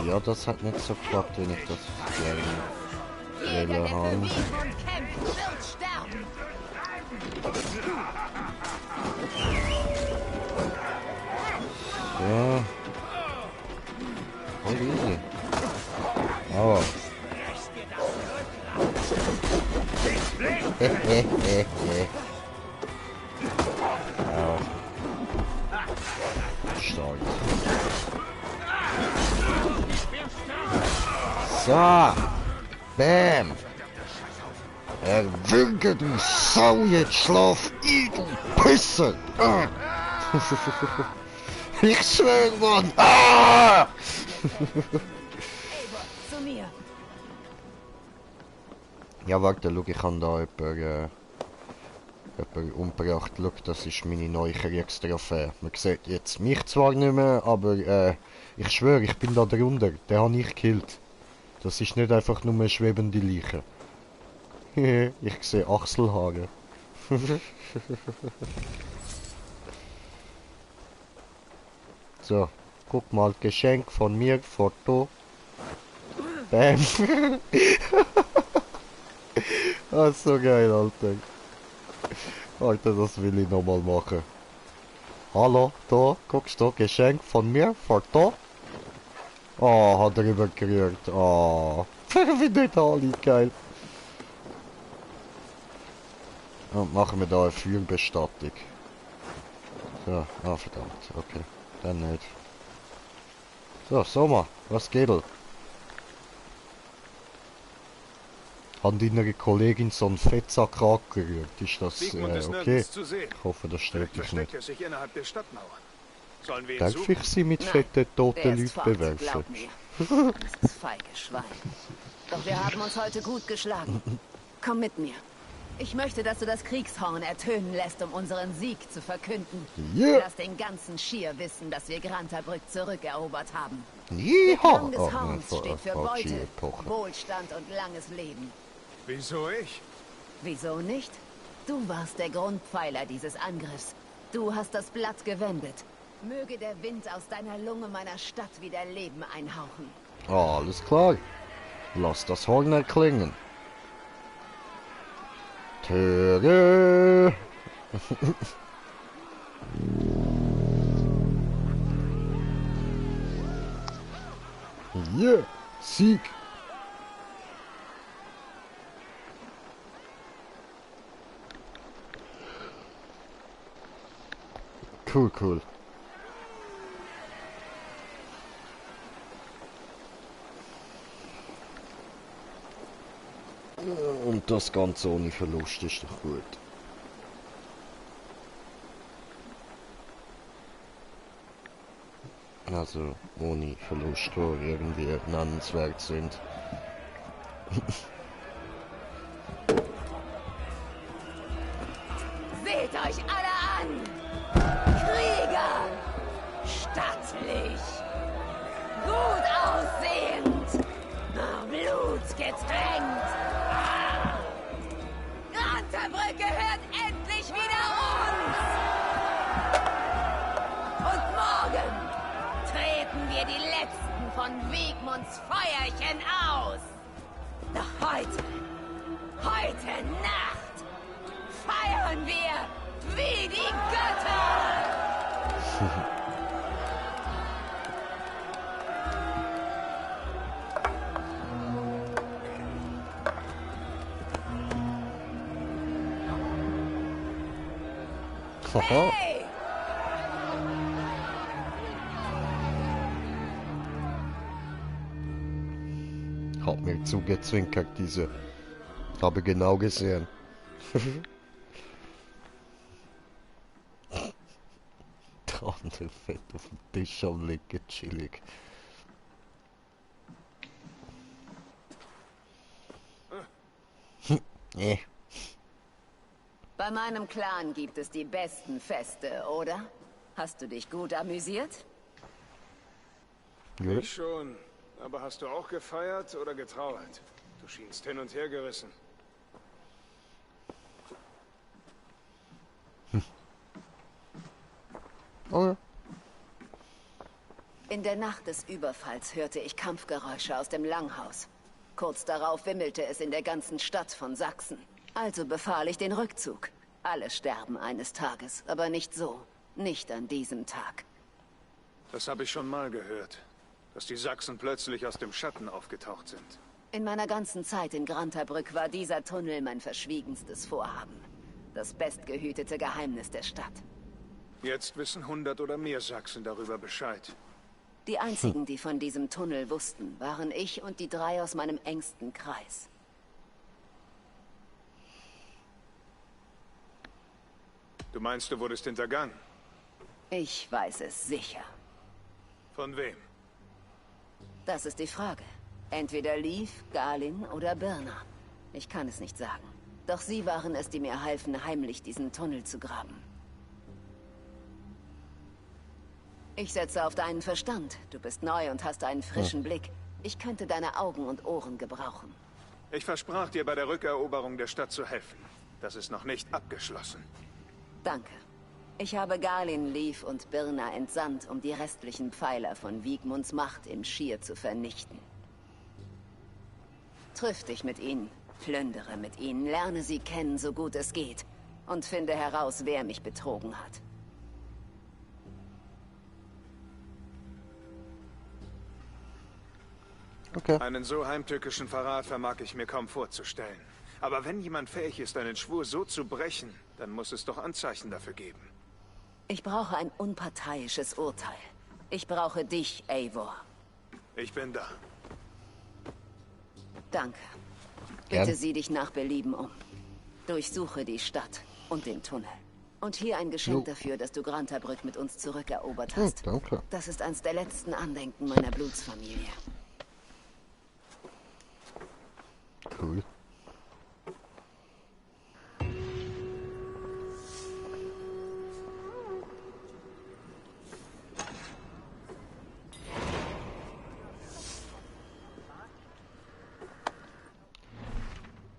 Ja, das hat nicht so geklappt, wenn ich das gerne Jeder, der für haben. Wiegmund kämpft, wird sterben. Ja. Voll easy. Aber. Ja. Stark. So. Bam. Erwürge, du Sau, jetzt schlaf ein, du Pisse! Ah. Ich schwör, Mann! Ah! Zu mir. Ja, warte, schau, ich kann da jemanden umgebracht. Schau, das ist meine neue Kriegstrophäe. Man sieht jetzt mich zwar nicht mehr, aber ich schwöre, ich bin da drunter. Den habe ich gekillt. Das ist nicht einfach nur eine schwebende Leiche. Ich sehe Achselhaare. So, guck mal, Geschenk von mir, Foto. Bam. Das ist so geil, Alter. Alter, das will ich nochmal machen. Hallo, da, guckst du, Geschenk von mir, Foto. Oh, hat er übergerührt. Oh, wie nicht alle, geil. Und machen wir da eine Feuerbestattung. So, ah verdammt, okay, dann nicht. So, Sommer, was geht? Hat deine Kollegin so einen Fettsack angerührt? Ist das okay? Ich hoffe, das stört dich nicht. Darf ich sie mit fetten, toten Leuten bewerfen? Das ist feige Schwein. Doch wir haben uns heute gut geschlagen. Komm mit mir. Ich möchte, dass du das Kriegshorn ertönen lässt, um unseren Sieg zu verkünden. Yeah. Lass den ganzen Schier wissen, dass wir Grantabrück zurückerobert haben. Yeah. Der Klang des Horns steht für Beute, Wohlstand und langes Leben. Wieso ich? Wieso nicht? Du warst der Grundpfeiler dieses Angriffs. Du hast das Blatt gewendet. Möge der Wind aus deiner Lunge meiner Stadt wieder Leben einhauchen. Alles klar. Lass das Horn erklingen. Töre. Yeah, Sieg. Cool, cool. Und das Ganze ohne Verlust ist doch gut. Also ohne Verlust, wo irgendwie nennenswert sind. Seht euch alle an! Krieger! Stattlich! Gut aussehend! Blutgetränkt! Grantabrück gehört endlich wieder uns! Und morgen treten wir die letzten von Wigmunds Feuerchen aus! Doch heute Nacht, feiern wir wie die Götter! Hey! Hat mir zugezwinkert, diese. Habe genau gesehen. Der andere fett auf dem Tisch am liegen, chillig. Bei meinem Clan gibt es die besten Feste, oder? Hast du dich gut amüsiert? Ja. Ich schon. Aber hast du auch gefeiert oder getrauert? Du schienst hin und her gerissen. Oh ja. In der Nacht des Überfalls hörte ich Kampfgeräusche aus dem Langhaus. Kurz darauf wimmelte es in der ganzen Stadt von Sachsen. Also befahl ich den Rückzug. Alle sterben eines Tages, aber nicht so. Nicht an diesem Tag. Das habe ich schon mal gehört. Dass die Sachsen plötzlich aus dem Schatten aufgetaucht sind. In meiner ganzen Zeit in Grantabrück war dieser Tunnel mein verschwiegenstes Vorhaben. Das bestgehütete Geheimnis der Stadt. Jetzt wissen 100 oder mehr Sachsen darüber Bescheid. Die einzigen, die von diesem Tunnel wussten, waren ich und die 3 aus meinem engsten Kreis. Du meinst, du wurdest hintergangen? Ich weiß es sicher. Von wem? Das ist die Frage. Entweder Leaf, Galin oder Birna. Ich kann es nicht sagen. Doch sie waren es, die mir halfen, heimlich diesen Tunnel zu graben. Ich setze auf deinen Verstand. Du bist neu und hast einen frischen Blick. Ich könnte deine Augen und Ohren gebrauchen. Ich versprach dir, bei der Rückeroberung der Stadt zu helfen. Das ist noch nicht abgeschlossen. Danke. Ich habe Galin, Leaf und Birna entsandt, um die restlichen Pfeiler von Wiegmunds Macht im Schir zu vernichten. Triff dich mit ihnen, plündere mit ihnen, lerne sie kennen, so gut es geht, und finde heraus, wer mich betrogen hat. Okay. Einen so heimtückischen Verrat vermag ich mir kaum vorzustellen. Aber wenn jemand fähig ist, einen Schwur so zu brechen, dann muss es doch Anzeichen dafür geben. Ich brauche ein unparteiisches Urteil. Ich brauche dich, Eivor. Ich bin da. Danke. Gern. Bitte sieh dich nach Belieben um. Durchsuche die Stadt und den Tunnel. Und hier ein Geschenk dafür, dass du Grantabrück mit uns zurückerobert hast. Danke. Das ist eins der letzten Andenken meiner Blutsfamilie. Cool.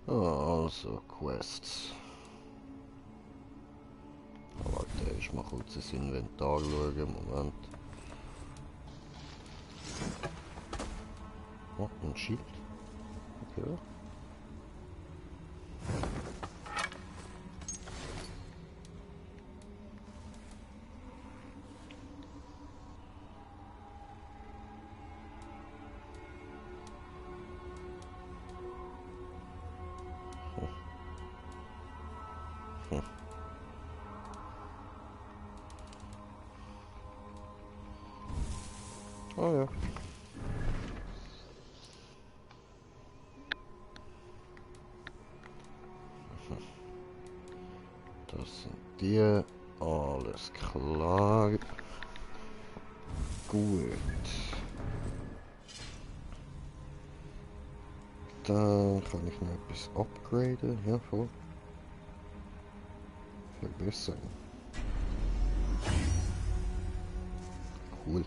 Also, Quests. Warte, ich mal kurz das Inventar schauen. Moment. Oh, ein Schild. Okay. Oh ja. Das sind die. Alles klar. Gut. Dann kann ich noch etwas upgraden. Ja, voll. Verbessern. Cool.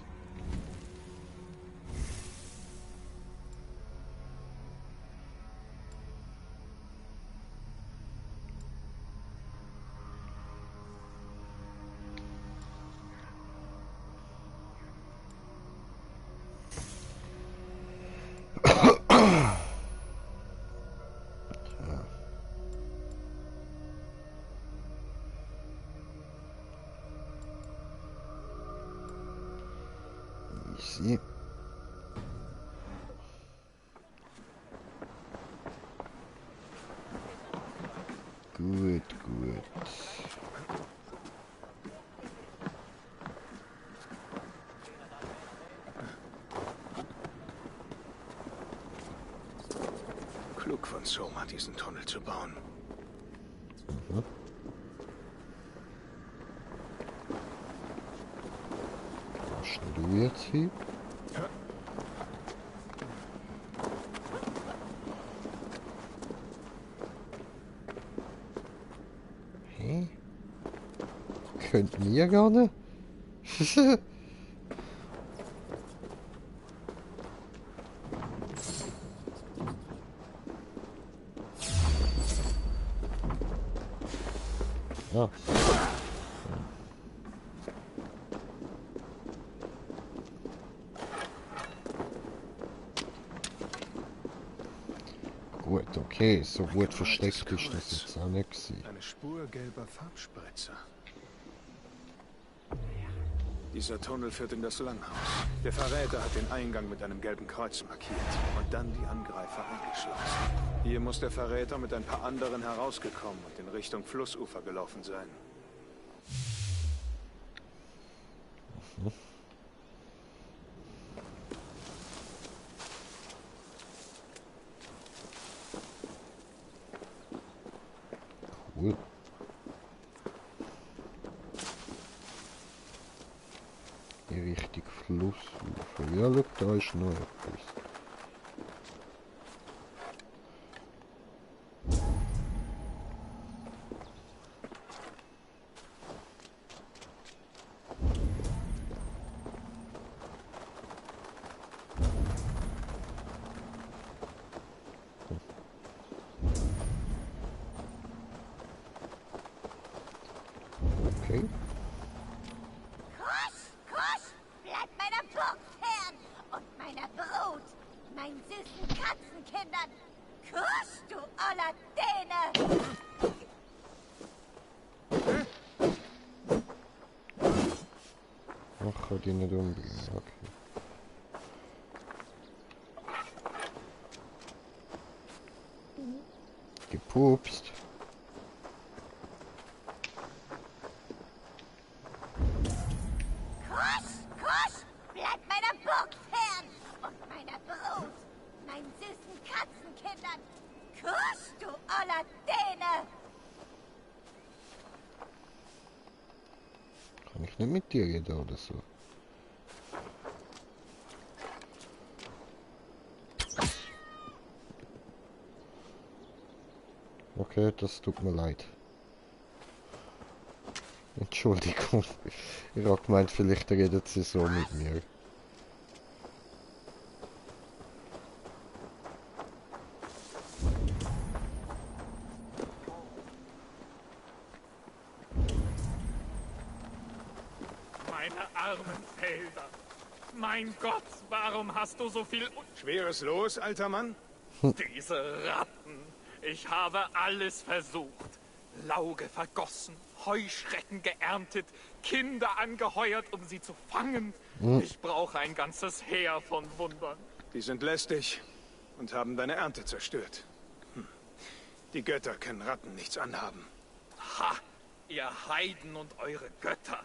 Easy. Gut, gut. Klug von Soma, diesen Tunnel zu bauen. Was du jetzt hier? Hä? Könnten wir gar nicht? Ja. Gut, okay, so gut versteckt ist das jetzt auch nicht gewesen. Eine Spur gelber Farbspritzer. Dieser Tunnel führt in das Langhaus. Der Verräter hat den Eingang mit einem gelben Kreuz markiert und dann die Angreifer eingeschlossen. Hier muss der Verräter mit ein paar anderen herausgekommen und in Richtung Flussufer gelaufen sein. Cool. Flussufer. Ja, schau, da ist noch etwas. Okay. Kusch, bleib meiner Burg fern und meiner Brut, meinen süßen Katzenkindern. Kusch, du oller Däne! Ach, kann die nicht umbringen, okay. Gepupst. Kusch, bleib meiner Burg fern und meiner Brut, meinen süßen Katzenkindern. Kusch, du oller Däne! Kann ich nicht mit dir reden oder so? Okay, das tut mir leid. Entschuldigung. Ich habe gemeint, vielleicht redet sie so mit mir. Meine armen Felder. Mein Gott, warum hast du so viel... Schweres Los, alter Mann? Diese Ratten. Ich habe alles versucht. Lauge vergossen, Heuschrecken geerntet, Kinder angeheuert, um sie zu fangen. Ich brauche ein ganzes Heer von Wundern. Die sind lästig und haben deine Ernte zerstört. Die Götter können Ratten nichts anhaben. Ha! Ihr Heiden und eure Götter.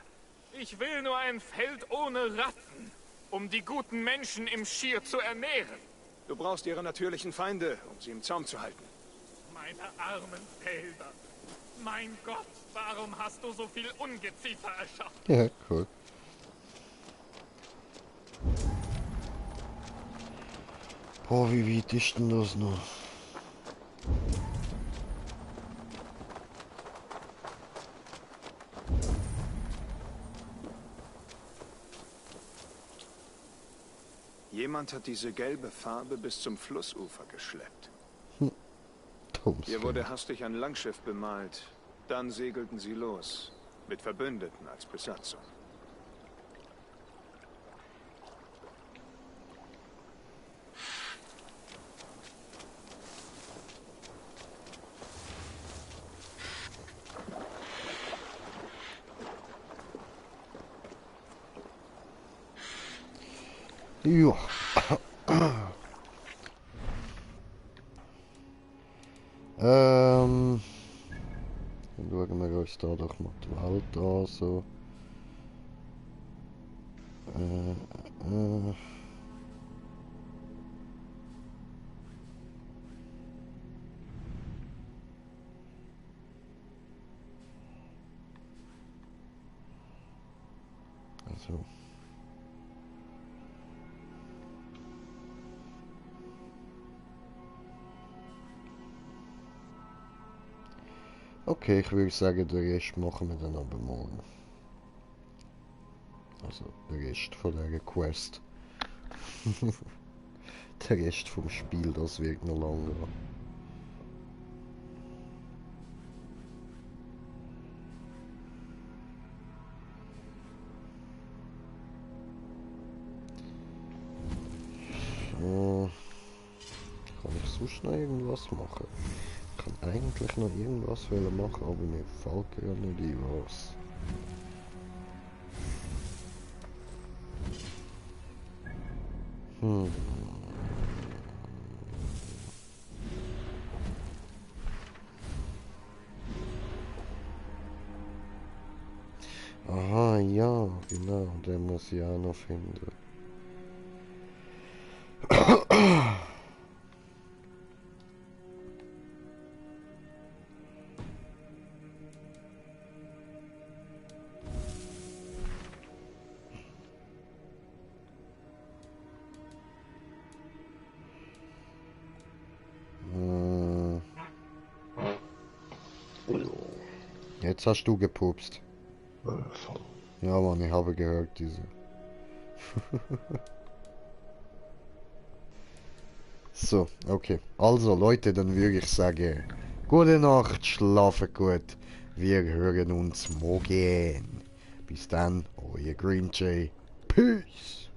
Ich will nur ein Feld ohne Ratten, um die guten Menschen im Schir zu ernähren. Du brauchst ihre natürlichen Feinde, um sie im Zaum zu halten. Meine armen Felder. Mein Gott, warum hast du so viel Ungeziefer erschaffen? Ja, cool. Boah, wie weit ist denn das noch? Jemand hat diese gelbe Farbe bis zum Flussufer geschleppt. Hier Hier wurde hastig ein Langschiff bemalt. Dann segelten sie los. Mit Verbündeten als Besatzung. Ja. Dann schauen wir uns da doch mal die Welt an, so. Also. Okay, ich würde sagen, den Rest machen wir dann aber morgen. Also, der Rest von der Quest. Der Rest vom Spiel, das wird noch lange gehen. So. Kann ich sonst noch irgendwas machen? Ich kann eigentlich noch irgendwas machen, aber mir fällt gerade nicht ein, was. Aha, ja, genau, den muss ich auch noch finden. Jetzt hast du gepupst. Voll. Ja, Mann, ich habe gehört, diese. So, okay. Also, Leute, dann würde ich sagen, gute Nacht, schlafen gut. Wir hören uns morgen. Bis dann, euer Green Jay. Peace!